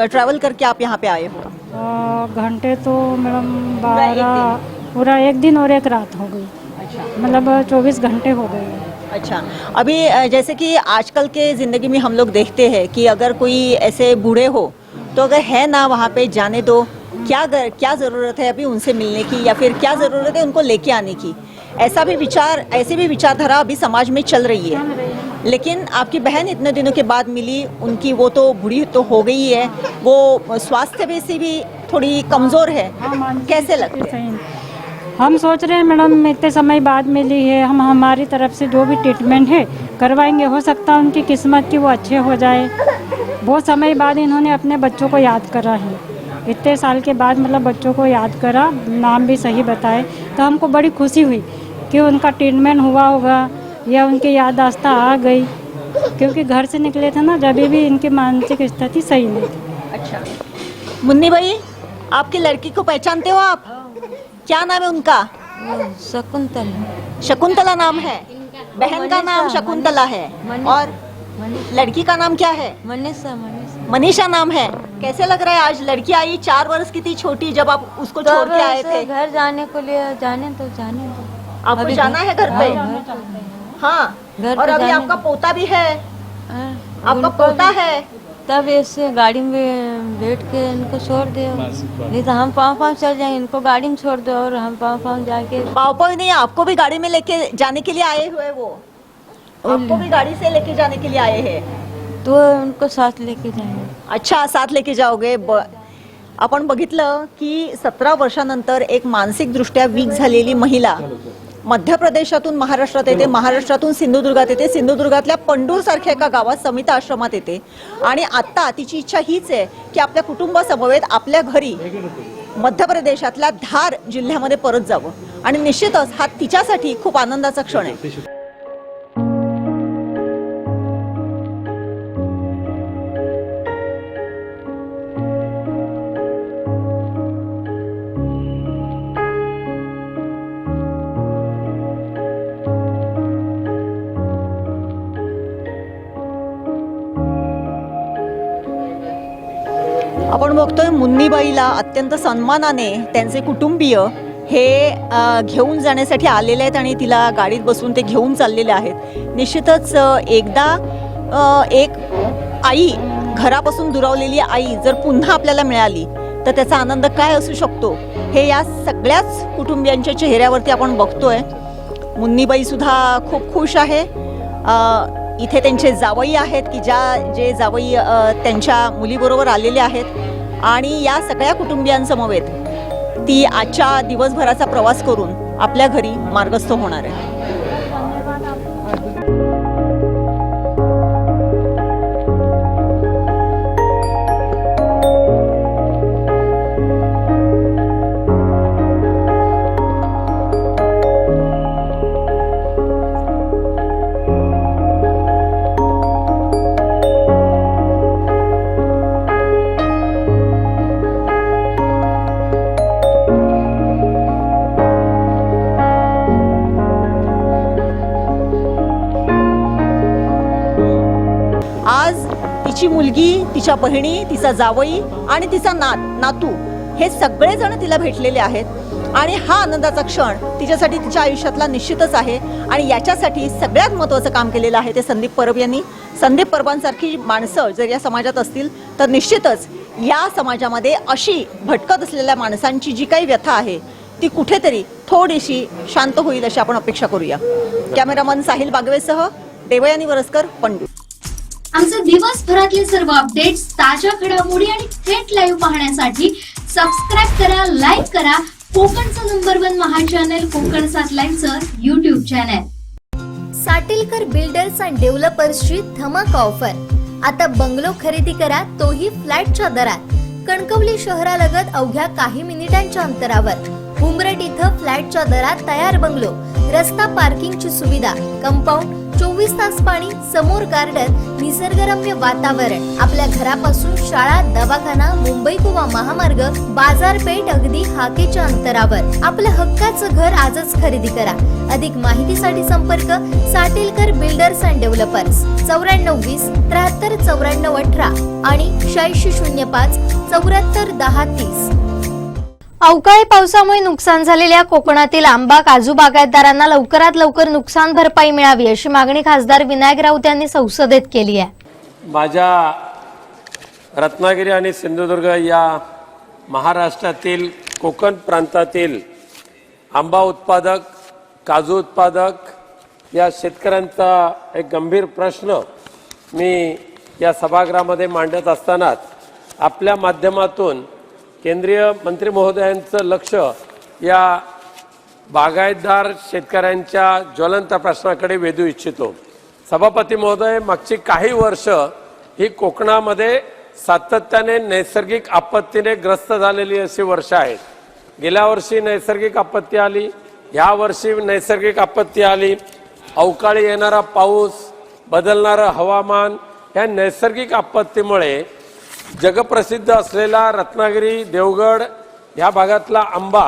ट्रैवल करके आप यहाँ पे आए हो? घंटे तो मैडम 12, पूरा 1 दिन और 1 रात हो गई. अच्छा, मतलब 24 घंटे हो गए. अच्छा. अभी जैसे कि आजकल के ज़िंदगी में हम लोग देखते हैं कि अगर कोई ऐसे बूढ़े हो तो अगर है ना वहाँ पे जाने दो, क्या ज़रूरत है अभी उनसे मिलने की, या फिर क्या ज़रूरत है उनको लेके आने की? ऐसी भी विचारधारा अभी समाज में चल रही है. लेकिन आपकी बहन इतने दिनों के बाद मिली, उनकी वो तो बूढ़ी तो हो गई है, वो स्वास्थ्य से भी थोड़ी कमज़ोर है. कैसे लगता है? हम सोच रहे हैं मैडम, इतने समय बाद मिली है, हम हमारी तरफ से जो भी ट्रीटमेंट है करवाएंगे. हो सकता है उनकी किस्मत की वो अच्छे हो जाए. बहुत समय बाद इन्होंने अपने बच्चों को याद करा है. इतने साल के बाद मतलब बच्चों को याद करा, नाम भी सही बताए, तो हमको बड़ी खुशी हुई कि उनका ट्रीटमेंट हुआ होगा या उनकी याददाश्त आ गई, क्योंकि घर से निकले थे ना, जब भी इनकी मानसिक स्थिति सही नहीं थी. अच्छा. मुन्नी भाई, आपकी लड़की को पहचानते हो आप? क्या नाम है उनका? शकुंतला। शकुंतला नाम है, बहन का नाम शकुंतला है, और लड़की का नाम क्या है? मनीषा। मनीषा नाम है। कैसे लग रहा है आज लड़की आई 4 वर्ष की थी छोटी जब आप उसको छोड़ के आए थे? घर जाने को लिए जाने दो। आपको अभी जाना है घर पे? हाँ, घर और पे अभी जाने आपका पोता भी है, आपका उनको पोता है। तब ऐसे गाड़ी में बैठ के इनको छोड़ दो, नहीं तो हम पाँव चल जाएंगे। इनको गाड़ी में छोड़ दो और हम पाँव जाके। पापा नहीं, आपको भी गाड़ी में लेके जाने के लिए आए हुए, वो आपको भी गाड़ी से लेके जाने के लिए आए हैं, तो उनको साथ लेके जाएंगे। अच्छा, साथ लेके जाओगे। आपण बघितलं की 17 वर्षानंतर एक मानसिकदृष्ट्या वीक झालेली महिला मध्य प्रदेशातून महाराष्ट्रात येते, महाराष्ट्रातून सिंधुदुर्गात येते, सिंधुदुर्गातल्या पंढूर सारख्या एका गावात समिता आश्रमात येते आणि आता तिची इच्छा हीच आहे की आपल्या कुटुंबासमवेत आपल्या घरी मध्य प्रदेशातल्या धार जिल्ह्यामध्ये परत जावं आणि निश्चितच हा तिच्यासाठी खूप आनंदाचा क्षण आहे. आपण बघतोय मुन्नीबाईला अत्यंत सन्मानाने त्यांचे कुटुंबीय हे घेऊन जाण्यासाठी आलेले आहेत आणि तिला गाडीत बसून ते घेऊन चाललेले आहेत. निश्चितच एकदा एक आई, घरापासून दुरावलेली आई जर पुन्हा आपल्याला मिळाली तर त्याचा आनंद काय असू शकतो हे या सगळ्याच कुटुंबियांच्या चेहऱ्यावरती आपण बघतोय. मुन्नीबाई सुद्धा खूप खुश आहे. इथे त्यांचे जावई आहेत की जे जावई त्यांच्या मुलीबरोबर आलेले आहेत आणि या सगळ्या कुटुंबियांसमवेत ती आजच्या दिवसभराचा प्रवास करून आपल्या घरी मार्गस्थ होणार आहे. आज तिची मुलगी, तिच्या बहिणी, तिचा जावई आणि तिचा नातू हे सगळेजण तिला भेटलेले आहेत आणि हा आनंदाचा क्षण तिच्यासाठी तिच्या आयुष्यातला निश्चितच आहे. आणि याच्यासाठी सगळ्यात महत्त्वाचं काम केलेलं आहे ते संदीप परब यांनी. संदीप परबांसारखी माणसं जर या समाजात असतील तर निश्चितच या समाजामध्ये अशी भटकत असलेल्या माणसांची जी काही व्यथा आहे ती कुठेतरी थोडीशी शांत होईल अशी आपण अपेक्षा करूया. कॅमेरामन साहिल बागवेसह देवयानी वरसकर, पंढूर. आमचे दिवसभरातले सर्व अपडेट्स, ताज्या घडामोडी आणि थेट लाईव्ह पाहण्यासाठी सबस्क्राईब करा, लाईक करा कोकणचं नंबर 1 महा चॅनल कोकण 7 लाईव्हचं YouTube channel. Satilkar builders and डेव्हलपर्सची धमाका ऑफर. आता बंगलो खरेदी करा, तोही फ्लॅटच्या दरात. कणकवली शहरालगत अवघ्या काही मिनिटांच्या अंतरावर उमरट इथं फ्लॅटच्या दरात तयार बंगलो, रस्ता पार्किंगची सुविधा, कंपाऊंड, 24 तास पाणी, समोर गार्डन, निसर्गरम्य वातावरण. आपल्या घरापासून शाळा, दवाखाना, मुंबई गोवा महामार्ग, बाजारपेठ अगदी हाकेच्या अंतरावर. आपलं हक्काचं घर आजच खरेदी करा. अधिक माहितीसाठी संपर्क साटिलकर बिल्डर्स अँड डेव्हलपर्स 9420 73 94 18 आणि 8605 74 10 30. अवकाळी पावसामुळे नुकसान झालेल्या कोकणातील आंबा काजू बागायतदारांना लवकरात लवकर नुकसान भरपाई मिळावी अशी मागणी खासदार विनायक राऊत यांनी संसदेत केली आहे. माझ्या रत्नागिरी आणि सिंधुदुर्ग या महाराष्ट्रातील कोकण प्रांतातील आंबा उत्पादक, काजू उत्पादक या शेतकऱ्यांचा एक गंभीर प्रश्न मी या सभागृहामध्ये मांडत असतानाच आपल्या माध्यमातून केंद्रीय मंत्री महोदयांचं लक्ष या बागायतदार शेतकऱ्यांच्या ज्वलंत प्रश्नाकडे वेधू इच्छितो. सभापती महोदय, मागची काही वर्ष ही कोकणामध्ये सातत्याने नैसर्गिक आपत्तीने ग्रस्त झालेली अशी वर्ष आहेत. गेल्या वर्षी नैसर्गिक आपत्ती आली, ह्या वर्षी नैसर्गिक आपत्ती आली. अवकाळी येणारा पाऊस, बदलणारं हवामान, या नैसर्गिक आपत्तीमुळे जगप्रसिद्ध असलेला रत्नागिरी, देवगड या भागातला आंबा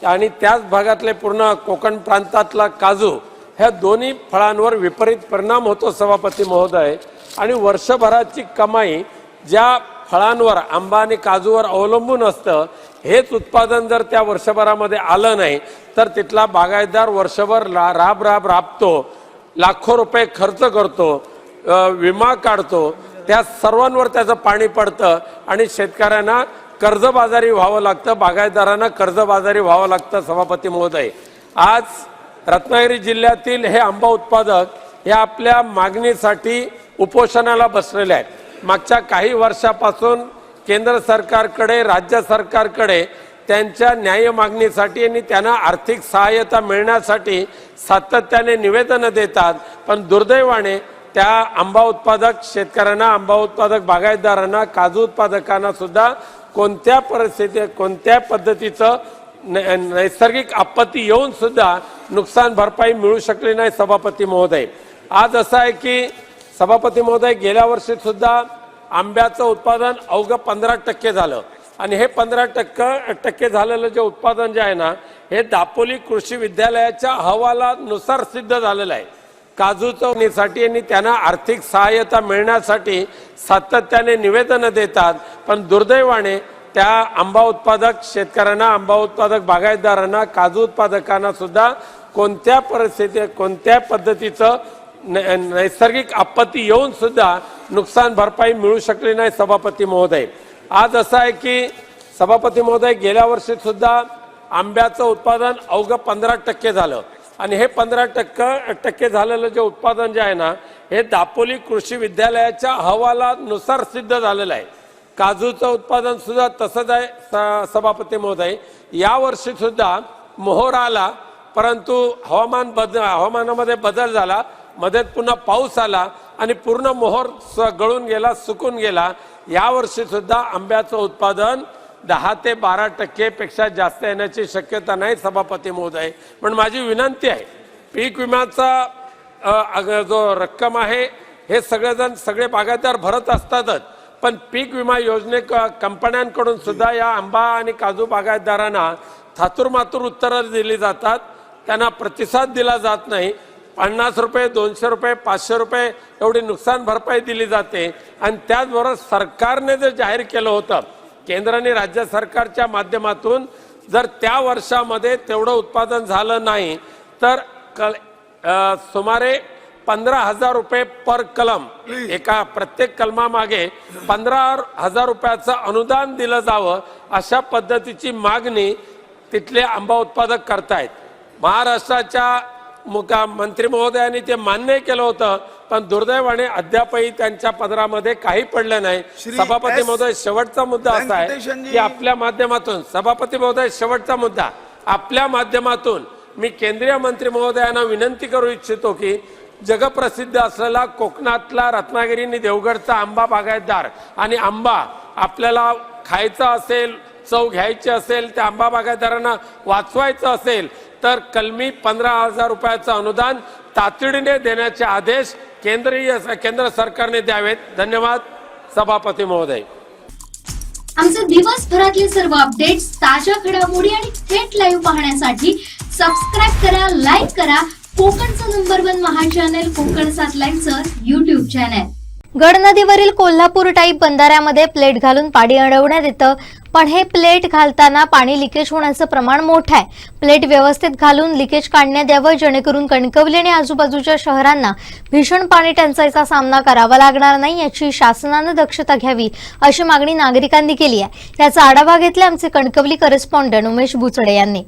आणि त्याच भागातले पूर्ण कोकण प्रांतातला काजू, ह्या दोन्ही फळांवर विपरीत परिणाम होतो सभापती महोदय. आणि वर्षभराची कमाई ज्या फळांवर आंबा आणि काजूवर अवलंबून असतं, हेच उत्पादन जर त्या वर्षभरामध्ये आलं नाही तर तिथला बागायतदार वर्षभर राबतो, लाखो रुपये खर्च करतो, विमा काढतो, त्या सर्वांवर त्याचं पाणी पडतं आणि शेतकऱ्यांना कर्जबाजारी व्हावं लागतं, बागायतदारांना कर्जबाजारी व्हावं लागतं. सभापती महोदय, आज रत्नागिरी जिल्ह्यातील हे आंबा उत्पादक हे आपल्या मागणीसाठी उपोषणाला बसलेले आहेत. मागच्या काही वर्षापासून केंद्र सरकारकडे, राज्य सरकारकडे त्यांच्या न्याय मागणीसाठी आणि त्यांना आर्थिक सहाय्यता मिळण्यासाठी सातत्याने निवेदनं देतात. पण दुर्दैवाने त्या आंबा उत्पादक शेतकऱ्यांना, आंबा उत्पादक बागायतदारांना, काजू उत्पादकांना सुद्धा कोणत्या परिस्थितीत, कोणत्या पद्धतीचं नैसर्गिक आपत्ती येऊन सुद्धा नुकसान भरपाई मिळू शकली नाही. सभापती महोदय, आज असं आहे की सभापती महोदय, गेल्या वर्षी सुद्धा आंब्याचं उत्पादन अवघं 15% झालं आणि हे 15% झालेलं जे उत्पादन जे आहे ना, हे दापोली कृषी विद्यालयाच्या अहवालानुसार सिद्ध झालेलं आहे. काजूसाठी आणि त्यांना आर्थिक सहाय्यता मिळण्यासाठी सातत्याने निवेदनं देतात. पण दुर्दैवाने त्या आंबा उत्पादक शेतकऱ्यांना, आंबा उत्पादक बागायतदारांना, काजू उत्पादकांना सुद्धा कोणत्या परिस्थितीत, कोणत्या पद्धतीचं नैसर्गिक आपत्ती येऊन सुद्धा नुकसान भरपाई मिळू शकली नाही. सभापती महोदय, आज असं आहे की सभापती महोदय, गेल्या वर्षी सुद्धा आंब्याचं उत्पादन अवघं 15% झालं आणि हे 15% झालेलं जे उत्पादन जे आहे ना, हे दापोली कृषी विद्यालयाच्या अहवालानुसार सिद्ध झालेलं आहे. काजूचं उत्पादन सुद्धा तसंच आहे. सभापती महोदय, या वर्षी सुद्धा मोहोर आला, परंतु हवामानामध्ये बदल झाला, मध्ये पुन्हा पाऊस आला आणि पूर्ण मोहोर गळून गेला, सुकून गेला. यावर्षी सुद्धा आंब्याचं उत्पादन 10 ते 12% पेक्षा जास्त येण्याची शक्यता नाही. सभापती महोदय, पण माझी विनंती आहे, पीक विम्याचा जो रक्कम आहे हे सगळे बागायतदार भरत असतातच, पण पीक विमा योजने कंपन्यांकडून सुद्धा या आंबा आणि काजू बागायतदारांना थातुरमातुर उत्तरं दिली जातात, त्यांना प्रतिसाद दिला जात नाही. 50 रुपये, 200 रुपये, 500 रुपये एवढी नुकसान भरपाई दिली जाते. आणि त्याचबरोबर सरकारने जे जाहीर केलं होतं, केंद्र आणि राज्य सरकारच्या माध्यमातून, जर त्या वर्षामध्ये तेवढं उत्पादन झालं नाही तर सुमारे 15,000 रुपये पर कलम, एका प्रत्येक कलमामागे 15,000 रुपयाचं अनुदान दिलं जावं, अशा पद्धतीची मागणी तिथले आंबा उत्पादक करतायत. महाराष्ट्राच्या मंत्री महोदयांनी ते मान्य केलं होतं, पण दुर्दैवाने अद्यापही त्यांच्या पदरामध्ये काही पडलं नाही. सभापती महोदय, शेवटचा मुद्दा असा आहे की आपल्या माध्यमातून, सभापती महोदय, शेवटचा मुद्दा आपल्या माध्यमातून मी केंद्रीय मंत्री महोदयांना विनंती करू इच्छितो की जगप्रसिद्ध असलेला कोकणातला रत्नागिरी आणि देवगडचा आंबा बागायतदार आणि आंबा आपल्याला खायचा असेल, चव घ्यायची असेल, त्या आंबा बागायतदारांना वाचवायचं असेल तर कलमी 15,000 रुपयाचं अनुदान तातडीने देण्याचे आदेश केंद्र सरकारने द्यावेत. धन्यवाद. सभापती महोदय, आमचे दिवसभरातले सर्व अपडेट्स, ताज्या घडामोडी आणि थेट लाईव्ह पाहण्यासाठी सबस्क्राईब करा, लाईक करा कोकणचं नंबर 1 महा चॅनल कोकण 7 लाईव्हचं युट्यूब चॅनल. गड नदीवरील कोल्हापूर टाईप बंधाऱ्यामध्ये प्लेट घालून पाणी अडवण्यात येतं, पण हे प्लेट घालताना पाणी लिकेज होण्याचं प्रमाण मोठं आहे. प्लेट व्यवस्थित घालून लिकेज काढण्यात यावं, जेणेकरून कणकवली आणि आजूबाजूच्या शहरांना भीषण पाणी टंचाईचा सामना करावा लागणार नाही, याची शासनानं दक्षता घ्यावी, अशी मागणी नागरिकांनी केली आहे. याचा आढावा घेतला आमचे कणकवली करेस्पॉन्डंट उमेश बुचडे यांनी.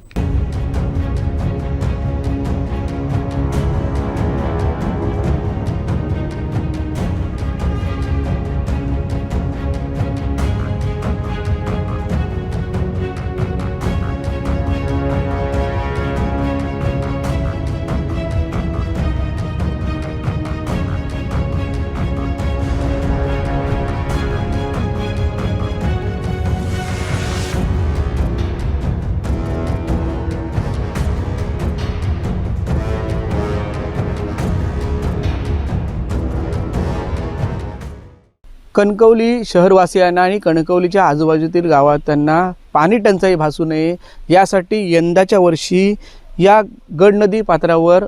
कणकवली शहरवासियांना आणि कणकवलीच्या आजूबाजूतील गावांना पाणी टंचाई भासू नये यासाठी यंदाच्या वर्षी या गड नदी पात्रावर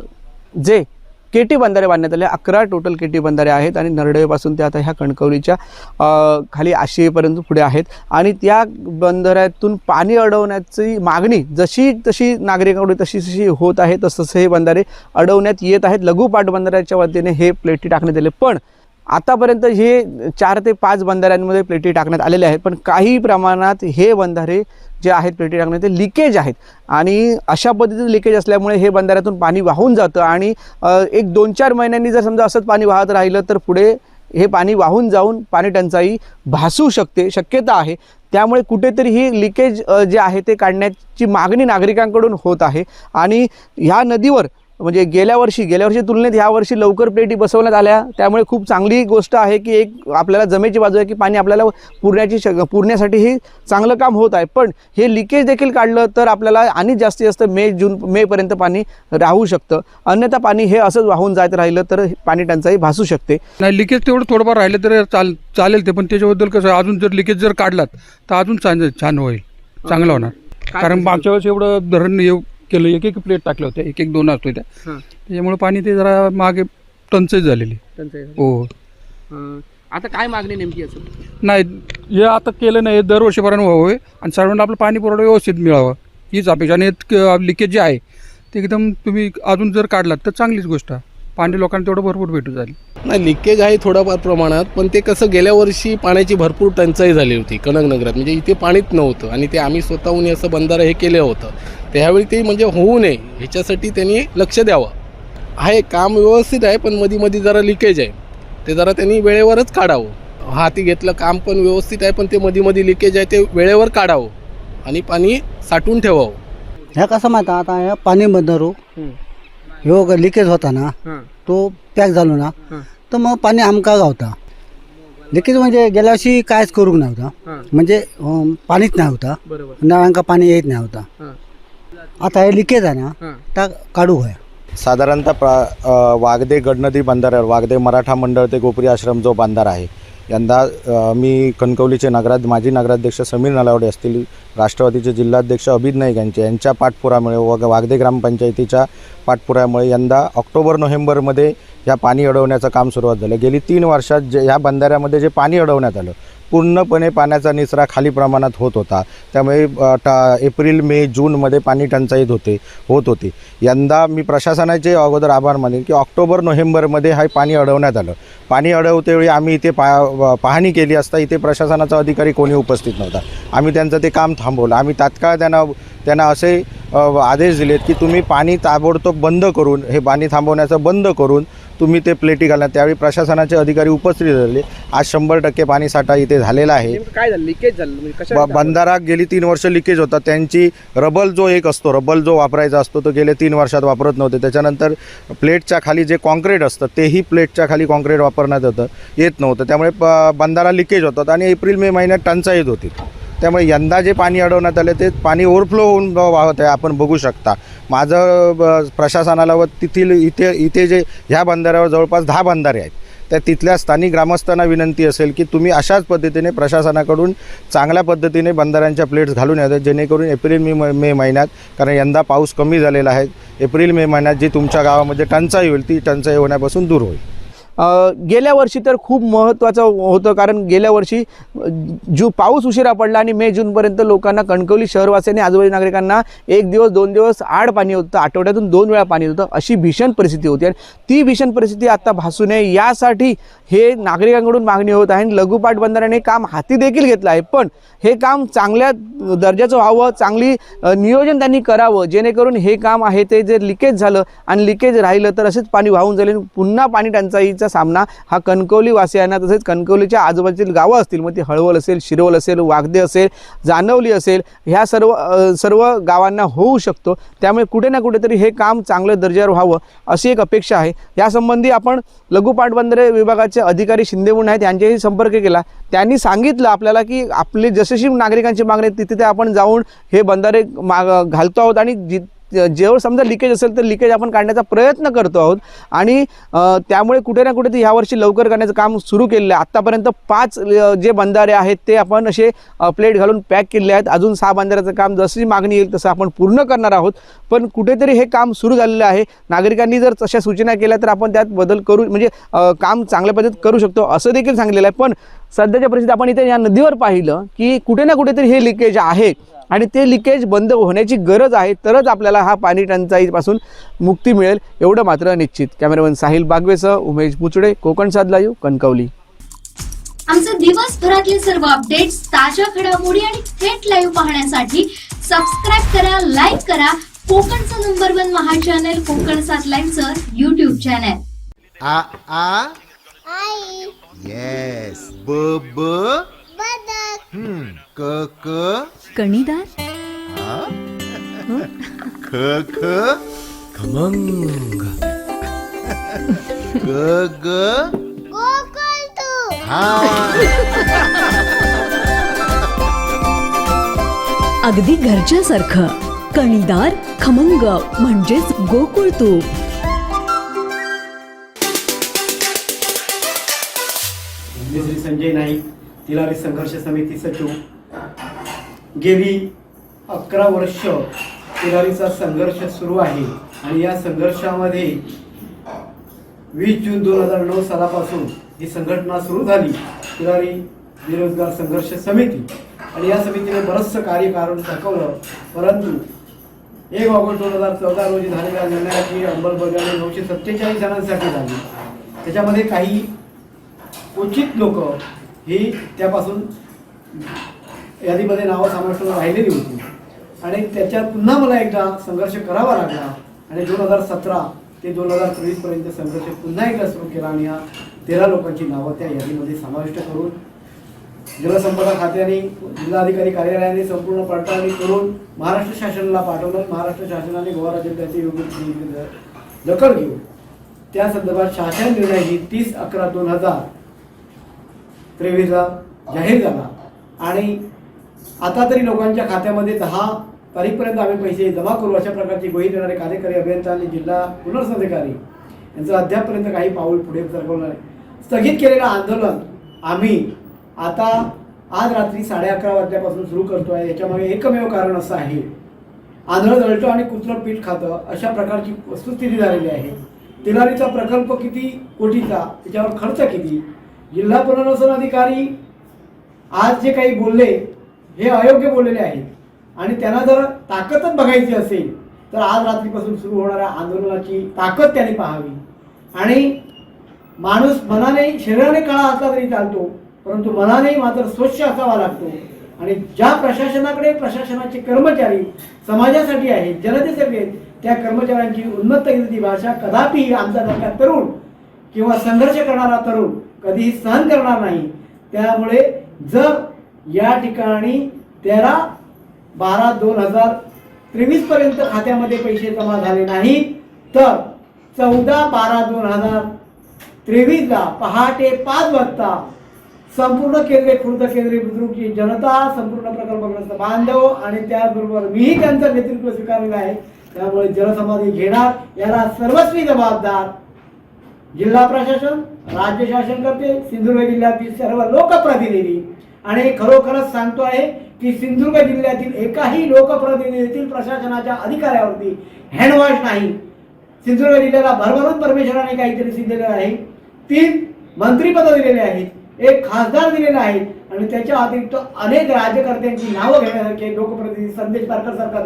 जे केटी बंधारे बांधण्यात आले, 11 टोटल केटी बंधारे आहेत आणि नरडवेपासून ते आता ह्या कणकवलीच्या खाली आशियेपर्यंत पुढे आहेत आणि त्या बंधाऱ्यातून पाणी अडवण्याची मागणी जशी तशी नागरिकांकडून तशी होत आहे, तसं हे बंधारे अडवण्यात येत आहेत. लघु पाटबंधाऱ्याच्या वतीने हे प्लेटी टाकण्यात आले, पण आतापर्यंत हे 4 ते 5 बंधाऱ्यांमध्ये प्लेटी टाकण्यात आलेले आहेत, पण काही प्रमाणात हे बंधारे जे आहेत प्लेटी टाकण्यात ते लिकेज आहेत आणि अशा पद्धतीचं लिकेज असल्यामुळे हे बंधाऱ्यातून पाणी वाहून जातं आणि एक 2-4 महिन्यांनी जर समजा असंच पाणी वाहत राहिलं तर पुढे हे पाणी वाहून जाऊन पाणी टंचाई भासू शकते, शक्यता आहे. त्यामुळे कुठेतरी ही लिकेज जे आहे ते काढण्याची मागणी नागरिकांकडून होत आहे आणि ह्या नदीवर म्हणजे गेल्या वर्षी तुलनेत ह्यावर्षी लवकर प्लेटी बसवण्यात आल्या, त्यामुळे खूप चांगली गोष्ट आहे की एक आपल्याला जमेची बाजू आहे की पाणी आपल्याला पुरण्यासाठी हे चांगलं काम होत आहे. पण हे लिकेज देखील काढलं तर आपल्याला आणि जास्तीत जास्त मेपर्यंत पाणी राहू शकतं, अन्यथा पाणी हे असंच वाहून जात राहिलं तर पाणी टंचाई भासू शकते. नाही, लिकेज तेवढं थोडंफार राहिलं तर चालेल ते, पण त्याच्याबद्दल कसं अजून जर लिकेज जर काढलात तर अजून छान होईल, चांगलं होणार. कारण मागच्या वेळेस एवढं धरण केलं, एक प्लेट टाकल्या होत्या, 1-2 असतो त्या, त्याच्यामुळे पाणी ते जरा मागे टंचाई झालेली. हो. आता काय मागणी नेमकी असेल? नाही, हे आता केलं नाही, दरवर्षीपर्यंत व्हावं आणि सर्वांना आपलं पाणी पुरवठा व्यवस्थित मिळावं हीच अपेक्षा. आणि लिकेज जे आहे ते एकदम तुम्ही अजून जर काढलात तर चांगलीच गोष्ट आहे, पाणी लोकांना तेवढं भरपूर भेटू झाली. नाही, लिकेज आहे थोडाफार प्रमाणात, पण ते कसं गेल्या वर्षी पाण्याची भरपूर टंचाई झाली होती कनकनगरात, म्हणजे इथे पाणीच नव्हतं आणि ते आम्ही स्वतःहून असं बंधारं हे केलं होतं. त्यावेळी ते म्हणजे होऊ नये ह्याच्यासाठी त्यांनी लक्ष द्यावं. आहे काम व्यवस्थित आहे, पण मध्ये जरा लिकेज आहे, ते जरा त्यांनी वेळेवरच काढावं. हाती घेतलं काम पण व्यवस्थित आहे, पण ते मध्ये लिकेज आहे ते वेळेवर काढावं आणि पाणी साठवून ठेवावं. ह्या कसं माहिती आता ह्या पाणी बंधारो ह्यो लिकेज होता ना, तो पॅक झालो ना तर मग पाणी आमका गावता. लिकेज म्हणजे गेल्या वर्षी कायच करूक नव्हता, म्हणजे पाणीच नाही होता, नळांका पाणी येत नाही होता. आता हे लिकेज आहे ना तर काढू आहे. साधारणतः वागदे गडनदी बंधाऱ्यावर वागदे मराठा मंडळ ते गोपुरी आश्रम जो बंधारा आहे, यंदा मी कणकवलीचे माजी नगराध्यक्ष समीर नलावडे असतील, राष्ट्रवादीचे जिल्हाध्यक्ष अभिद नाईक यांच्या पाठपुरामुळे वागदे ग्रामपंचायतीच्या पाठपुरामुळे यंदा ऑक्टोबर-नोव्हेंबरमध्ये ह्या पाणी अडवण्याचं काम सुरुवात झालं. गेली 3 वर्षात ह्या बंधाऱ्यामध्ये जे पाणी अडवण्यात आलं पूर्णपणे पाण्याचा निचरा खाली प्रमाणात होत होता, त्यामुळे एप्रिल, मे, जूनमध्ये पाणी टंचाईत होत होती. यंदा मी प्रशासनाचे अगोदर आभार मानेन की ऑक्टोबर-नोव्हेंबरमध्ये हे पाणी अडवण्यात आलं. पाणी अडवतेवेळी आम्ही इथे पाहणी केली असता इथे प्रशासनाचा अधिकारी कोणी उपस्थित नव्हता. आम्ही त्यांचं ते काम थांबवलं. आम्ही तात्काळ त्यांना असे आदेश दिलेत की तुम्ही पाणी ताबडतोब बंद करून हे पाणी थांबवण्याचं बंद करून तुम्ही ते प्लेटी घालणार. त्यावेळी प्रशासनाचे अधिकारी उपस्थित झाले. आज 100% पाणी साठा इथे झालेला आहे. काय झालं? लिकेज झालं? बंधारा गेली 3 वर्ष लिकेज होता. त्यांची रबल जो वापरायचा असतो तो गेले 3 वर्षात वापरत नव्हते. त्याच्यानंतर प्लेटच्या खाली जे कॉन्क्रीट असतं तेही प्लेटच्या खाली कॉन्क्रीट वापरण्यात येत नव्हतं, त्यामुळे बंधारा लिकेज होतात आणि एप्रिल-मे महिन्यात टंचाईत होती. त्यामुळे यंदा जे पाणी अडवण्यात आले ते पाणी ओव्हरफ्लो होऊन वाहत आहे, आपण बघू शकता. माझं प्रशासनाला व इथे जे ह्या बंधाऱ्यावर जवळपास 10 बंधारे आहेत, त्या तिथल्या स्थानिक ग्रामस्थांना विनंती असेल की तुम्ही अशाच पद्धतीने प्रशासनाकडून चांगल्या पद्धतीने बंधाऱ्यांच्या प्लेट्स घालून याव्यात, जेणेकरून एप्रिल-मे महिन्यात, कारण यंदा पाऊस कमी झालेला आहे, एप्रिल-मे महिन्यात जी तुमच्या गावामध्ये टंचाई होईल ती टंचाई होण्यापासून दूर होईल. गेल्या वर्षी तर खूप महत्त्वाचं होतं, कारण गेल्या वर्षी पाऊस उशिरा पडला आणि मे-जूनपर्यंत लोकांना कणकवली शहरवासियांनी आजूबाजूच्या नागरिकांना 1 दिवस 2 दिवस आड पाणी होतं, आठवड्यातून 2 वेळा पाणी होतं, अशी भीषण परिस्थिती होती. आणि ती भीषण परिस्थिती आता भासू नये यासाठी हे नागरिकांकडून मागणी होत आहे. लघुपाट बंधाऱ्याने काम हाती देखील घेतलं आहे, पण हे काम चांगल्या दर्जाचं व्हावं, चांगली नियोजन त्यांनी करावं, जेणेकरून हे काम आहे ते जे लिकेज झालं आणि लिकेज राहिलं तर असेच पाणी वाहून जाईल. पुन्हा पाणी टंचाईचा सामना हा कणकवली वासियांना तसेच कणकवलीच्या आजूबाजूतील गावं असतील, मग ती हळवल असेल, शिरवल असेल, वागदे असेल, जानवली असेल, ह्या सर्व गावांना होऊ शकतो. त्यामुळे कुठे ना कुठेतरी हे काम चांगल्या दर्जावर व्हावं अशी एक अपेक्षा आहे. यासंबंधी आपण लघुपाट बंधारे विभागाचे अधिकारी शिंदे म्हणून आहेत यांच्याशी संपर्क केला. त्यांनी सांगितलं आपल्याला की आपली जशी नागरिकांची मागणी तिथे आपण जाऊन हे बंधारे घालतो आहोत आणि जेव्हा समजा लिकेज असेल तर लिकेज आपण काढण्याचा प्रयत्न करतो आहोत आणि त्यामुळे कुठे ना कुठे यावर्षी लवकर करण्याचं काम सुरू केलेलं आहे. आत्तापर्यंत 5 जे बंधारे आहेत ते आपण असे प्लेट घालून पॅक केले आहेत. अजून 6 बंधाऱ्याचं काम जशी मागणी येईल तसं आपण पूर्ण करणार आहोत. पण कुठेतरी हे काम सुरू झालेलं आहे. नागरिकांनी जर तशा सूचना केल्या तर आपण त्यात बदल करू, म्हणजे काम चांगल्या पद्धतीत करू शकतो असं देखील सांगितलेलं आहे. पण सध्याच्या परिस्थितीत आपण इथे या नदीवर पाहिलं की कुठे ना कुठेतरी हे लिकेज आहे आणि ते लिकेज बंद होण्याची गरज आहे, तरच आपल्याला हा पाणी टंचाईपासून मुक्ती मिळेल एवढं मात्र निश्चित. कॅमेरामॅन साहिल बागवेसह उमेश बुचडे, कोकण 7 लाईव्ह, कणकवली. आमचे दिवसभरातले सर्व अपडेट्स, ताज्या घडामोडी आणि थेट लाईव्ह पाहण्यासाठी सबस्क्राईब करा, लाईक करा कोकणचं नंबर 1 महा चॅनल कोकण 7 लाईव्हचं YouTube चॅनल. आ आ आई येस ब ब बदक क क कणीदार, ख ख खमंग ग ग गोकुळतू अगदी घरच्यासारखं कणीदार खमंग म्हणजेच गोकुळ तूप. श्री संजय नाईक, तिलारी संघर्ष समिती सचिव. गेली 11 वर्ष तिलारीचा संघर्ष सुरू आहे आणि या संघर्षामध्ये 20 जून 2009 सालापासून ही संघटना सुरू झाली, तिलारी बेरोजगार संघर्ष समिती. आणि या समितीने बरंचसं कार्य करून दाखवलं. परंतु 1 ऑगस्ट 2014 रोजी झालेल्या निर्णयाची अंमलबजावणी 947 जणांसाठी झाली. त्याच्यामध्ये काही क्वचित लोक ही त्यापासून यादीमध्ये नावं समाविष्ट राहिलेली होती आणि त्याच्यात पुन्हा मला एकदा संघर्ष करावा लागला आणि 2017 ते 2023 पर्यंत संघर्ष पुन्हा एकदा सुरू केला आणि या 13 लोकांची नावं त्या यादीमध्ये समाविष्ट करून जलसंपदा खात्याने, जिल्हाधिकारी कार्यालयाने संपूर्ण पडताळणी करून महाराष्ट्र शासनाला पाठवलं. महाराष्ट्र शासनाने गोवा राज्याची योग्य दखल घेऊन त्या संदर्भात शासन निर्णय ही 30/11/2023 जाहीर झाला आणि आता तरी लोकांच्या खात्यामध्ये 10 तारीखपर्यंत आम्ही पैसे जमा करू अशा प्रकारची ग्वाही देणारे कार्यकारी अभियंता आणि जिल्हा पुनर्संधिकारी यांचं अद्यापपर्यंत काही पाऊल पुढे सरकवलं नाही. स्थगित केलेलं आंदोलन आम्ही आता आज रात्री 11:30 वाजल्यापासून सुरू करतो आहे. याच्यामागे एकमेव कारण असं आहे, आंधळं जळतं आणि कुत्रं पीठ खातं अशा प्रकारची वस्तुस्थिती झालेली आहे. तिलारीचा प्रकल्प किती कोटीचा, त्याच्यावर खर्च किती, जिल्हा पुनर्वसन अधिकारी आज जे काही बोलले हे अयोग्य बोललेले आहेत आणि त्यांना जर ताकदच बघायची असेल तर आज रात्रीपासून सुरू होणाऱ्या आंदोलनाची ताकद त्यांनी पाहावी. आणि माणूस मनाने, शरीराने काळा असला तरी चालतो, परंतु मनाने मात्र स्वच्छ असावा लागतो. आणि ज्या प्रशासनाकडे प्रशासनाचे कर्मचारी समाजासाठी आहेत, जनतेसाठी आहेत, त्या कर्मचाऱ्यांची उन्नत इंग्रजी भाषा कदापि आमचा सारखा तरुण किंवा संघर्ष करणारा तरुण कधीही सहन करणार नाही. त्यामुळे जर या ठिकाणी 13/12/2023 पर्यंत खात्यामध्ये पैसे जमा झाले नाही तर 14/12/2023 पहाटे 5 वाजता संपूर्ण केंद्रे, खुर्द केंद्रे, बुद्रुकची जनता, संपूर्ण प्रकल्पग्रस्त बांधव आणि त्याचबरोबर मीही त्यांचं नेतृत्व स्वीकारलेलं आहे. त्यामुळे जलसमाधी घेणार याला सर्वस्वी जबाबदार जिल्हा प्रशासन, राज्य शासन करते, सिंधुदुर्ग जिल्ह्यातील सर्व लोकप्रतिनिधी. आणि खरोखरच सांगतो आहे की सिंधुदुर्ग जिल्ह्यातील एकाही लोकप्रतिनिधीतील प्रशासनाच्या अधिकाऱ्यावरती हँडवॉश नाही. सिंधुदुर्ग जिल्ह्याला भरभरून परमेश्वराने काहीतरी दिलेलं आहे. 3 मंत्रिपद दिलेले आहेत, 1 खासदार दिलेला आहे आणि त्याच्या अतिरिक्त अनेक राज्यकर्त्यांची नावं घेण्यासारखे लोकप्रतिनिधी संदेश पारकर सारखा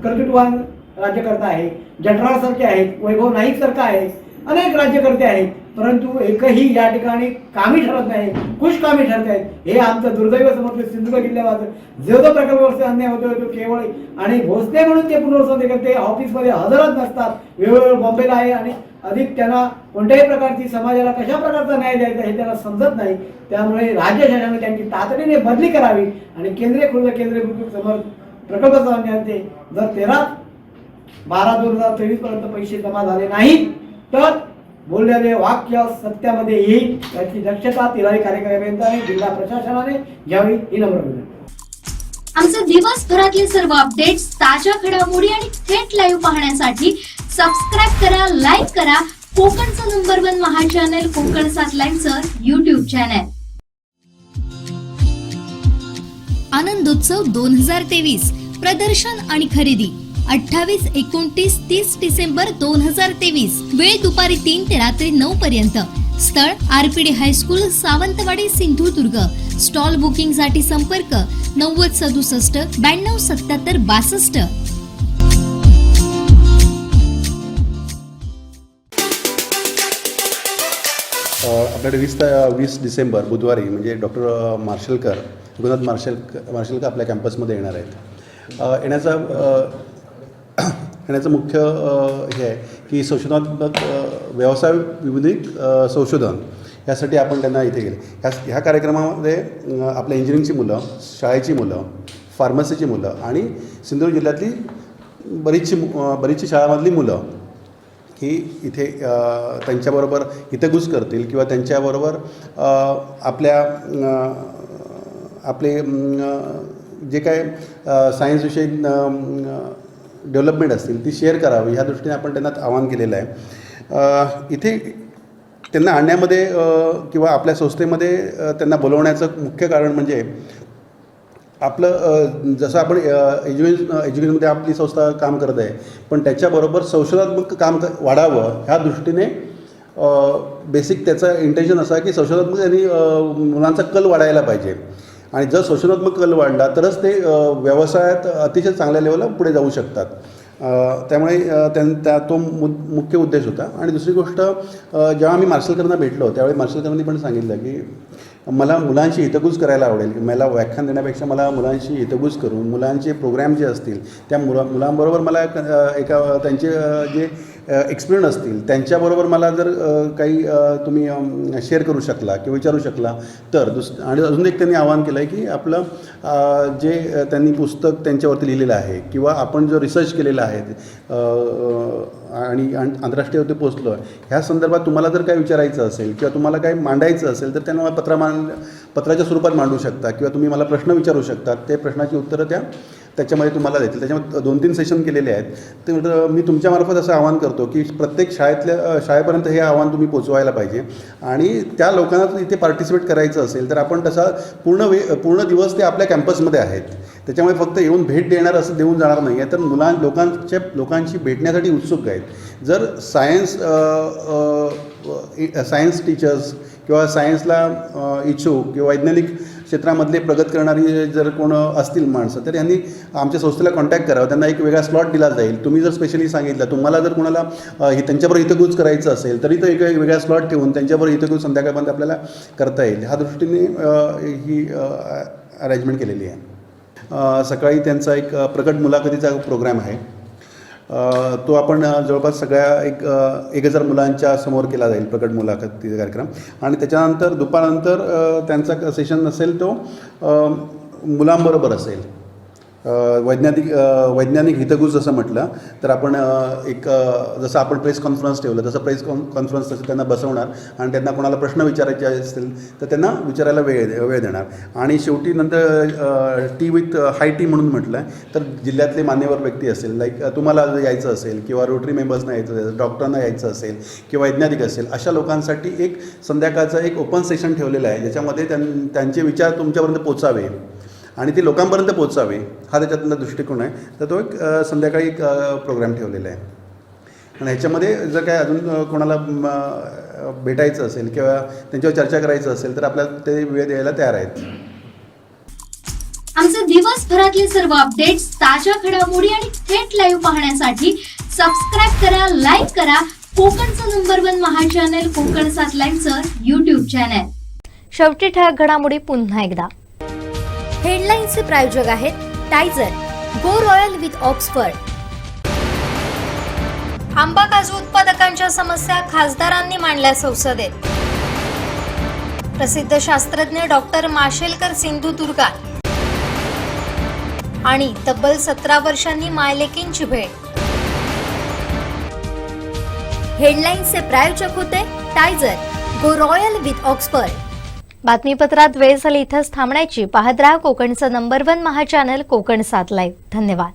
कर्तृत्ववान राज्यकर्ता आहे, जठराळ सारखे आहेत, वैभव नाईक सारखा आहे, अनेक राज्यकर्ते आहेत, परंतु एकही या ठिकाणी कामी ठरत नाही, खुशकामी ठरत आहेत. हे आमचं दुर्दैव समजतो. सिंधुदुर्ग जिल्ह्यात जो जो प्रकल्पग्रस्त अन्याय होतो तो केवळ आणि भोसले म्हणून ते पुनर्वसन करते ऑफिसमध्ये हजरच नसतात, वेळोवेळ बॉम्बेला आहे आणि अधिक त्यांना कोणत्याही प्रकारची समाजाला कशा प्रकारचा न्याय द्यायचा हे त्यांना समजत नाही. त्यामुळे राज्य शासनाने त्यांची तातडीने बदली करावी आणि केंद्रीय खुर्द केंद्रीय समोर प्रकल्प ते जर 13/12/2023 पर्यंत पैसे जमा झाले नाही तर बोललेले वाक्य सत्यामध्ये येईल याची दक्षता तिलारी कार्यकारी अभियंत्याने, जिल्हा प्रशासनाने घ्यावी ही नम्र विनंती. आमचे दिवसभरातले सर्व अपडेट्स, ताज्या घडामोडी आणि थेट लाईव्ह पाहण्यासाठी सबस्क्राईब करा, लाईक करा कोकणचं नंबर 1 महा चॅनल कोकण 7 लाईव्हचं युट्यूब चॅनल. आनंदोत्सव 2023 प्रदर्शन आणि खरेदी 28, 29, 30 डिसेंबर 2023. वेळ दुपारी 3 ते रात्री 9 पर्यंत. स्थळ RPD high school, Sawantwadi, Sindhudurg. Stall booking साठी संपर्क 9067 9277 62. आपल्याकडे 20 डिसेंबर बुधवारी म्हणजे डॉक्टर मार्शलकर, रघुनाथ मार्शलकर आपल्या कॅम्पसमध्ये येणार आहेत. येण्याचं मुख्य हे आहे की संशोधनात्मक व्यवसाय विविधिक संशोधन यासाठी आपण त्यांना इथे गेले. ह्या कार्यक्रमामध्ये आपल्या इंजिनिअरिंगची मुलं, शाळेची मुलं, फार्मसीची मुलं आणि सिंधुदुर्ग जिल्ह्यातली बरीचशी शाळामधली मुलं ही इथे त्यांच्याबरोबर हितगुज करतील किंवा त्यांच्याबरोबर आपले जे काय सायन्सविषयी डेव्हलपमेंट असतील ती शेअर करावी ह्या दृष्टीने आपण त्यांना आवाहन केलेलं आहे. इथे त्यांना आणण्यामध्ये किंवा आपल्या संस्थेमध्ये त्यांना बोलवण्याचं मुख्य कारण म्हणजे आपलं जसं आपण एज्युकेशनमध्ये आपली संस्था काम करत आहे पण त्याच्याबरोबर संशोधात्मक काम वाढावं ह्या दृष्टीने बेसिक त्याचं इंटेन्शन असं आहे की संशोधात्मक त्यांनी मुलांचा कल वाढायला पाहिजे आणि जर संशोधात्मक कल वाढला तरच ते व्यवसायात अतिशय चांगल्या लेवलला पुढे जाऊ शकतात. त्यामुळे तो मुख्य उद्देश होता. आणि दुसरी गोष्ट, जेव्हा आम्ही मार्शलकरांना भेटलो त्यावेळी मार्शलकरांनी पण सांगितलं की मला मुलांशी हितगुज करायला आवडेल. मला व्याख्यान देण्यापेक्षा मला मुलांशी हितगुज करून मुलांचे प्रोग्रॅम जे असतील त्या मुलांबरोबर मला एका त्यांचे जे एक्सपिरियन्स असतील त्यांच्याबरोबर मला जर काही तुम्ही शेअर करू शकला किंवा विचारू शकला तर आणि अजून एक त्यांनी आवाहन केलं आहे की आपलं जे त्यांनी पुस्तक त्यांच्यावरती लिहिलेलं आहे किंवा आपण जो रिसर्च केलेला आहे आणि आंतरराष्ट्रीयवरती पोचलो आहे ह्या संदर्भात तुम्हाला जर काही विचारायचं असेल किंवा तुम्हाला काही मांडायचं असेल तर त्यांना पत्राच्या स्वरूपात मांडू शकता किंवा तुम्ही मला प्रश्न विचारू शकता. ते प्रश्नाची उत्तरं त्याच्यामध्ये तुम्हाला देतील. त्याच्यामध्ये 2-3 सेशन केलेले आहेत. तर मी तुमच्यामार्फत असं आवाहन करतो की प्रत्येक शाळेपर्यंत हे आव्हान तुम्ही पोचवायला पाहिजे आणि त्या लोकांना इथे पार्टिसिपेट करायचं असेल तर आपण तसा पूर्ण दिवस ते आपल्या कॅम्पसमध्ये आहेत. त्याच्यामुळे फक्त येऊन भेट देणार असं देऊन जाणार नाही आहे तर लोकांशी भेटण्यासाठी उत्सुक आहेत. जर सायन्स टीचर्स किंवा सायन्सला इच्छुक किंवा वैज्ञानिक क्षेत्रामधले प्रगत करणारी जर कोण असतील माणसं तर यांनी आमच्या संस्थेला कॉन्टॅक्ट करावं. त्यांना एक वेगळा स्लॉट दिला जाईल. तुम्ही जर स्पेशली सांगितलं तुम्हाला जर कोणाला त्यांच्याबरोबर हितगुज करायचं असेल तरी तर एक वेगळा स्लॉट ठेवून त्यांच्याबरोबर हितगुज संध्याकाळपर्यंत आपल्याला करता येईल. ह्या दृष्टीने ही अरेंजमेंट केलेली आहे. सकाळी त्यांचा एक प्रकट मुलाखतीचा प्रोग्राम आहे. तो आपण जवळपास सगळ्या 1000 मुलांच्या समोर केला जाईल प्रकट मुलाखतीचा कार्यक्रम. आणि त्याच्यानंतर दुपारनंतर त्यांचा सेशन असेल तो मुलांबरोबर असेल. वैज्ञानिक हितगुज जसं म्हटलं तर आपण जसं आपण प्रेस कॉन्फरन्स ठेवलं तसं प्रेस कॉन्फरन्स तसं त्यांना बसवणार आणि त्यांना कोणाला प्रश्न विचारायचे असतील तर त्यांना विचारायला वेळ देणार. आणि शेवटी नंतर टी विथ हाय टी म्हणून म्हटलं आहे तर जिल्ह्यातले मान्यवर व्यक्ती असेल लाईक तुम्हाला यायचं असेल किंवा रोटरी मेंबर्सना यायचं असेल, डॉक्टरांना यायचं असेल किंवा वैज्ञानिक असेल अशा लोकांसाठी एक संध्याकाळचं एक ओपन सेशन ठेवलेलं आहे ज्याच्यामध्ये त्यांचे विचार तुमच्यापर्यंत पोचावे आणि ते लोकांपर्यंत पोचावे हा त्याच्यातला दृष्टिकोन आहे. तर तो एक संध्याकाळी एक प्रोग्राम ठेवलेला आहे. आणि ह्याच्यामध्ये जर काय अजून कोणाला भेटायचं असेल किंवा त्यांच्यावर चर्चा करायचं असेल तर आपल्याला ते वेळ द्यायला तयार आहेत. आमचे दिवसभरातले सर्व अपडेट्स, ताज्या घडामोडी आणि थेट लाईव्ह पाहण्यासाठी सबस्क्राईब करा, लाईक करा कोकणचं नंबर 1 महा चॅनल कोकण 7 लाईव्हचं युट्यूब चॅनल. शेवटी ठळक घडामोडी पुन्हा एकदा. हेडलाईन्सचे प्रायोजक आहेत टायझर, गो रॉयल विथ ऑक्सफर्ड. आंबा काजू उत्पादकांच्या समस्या खासदारांनी मांडल्या संसदेत. प्रसिद्ध शास्त्रज्ञ डॉक्टर माशेलकर सिंधुदुर्गात. आणि तब्बल 17 वर्षांनी मायलेकींची भेट. हेडलाईन्सचे प्रायोजक होते टायझर, गो रॉयल विथ ऑक्सफर्ड. बातमीपत्रात वेळ झाली इथंच थांबण्याची. पाहत राहा कोकणचं नंबर 1 महा चॅनल कोकण 7 लाईव्ह. धन्यवाद.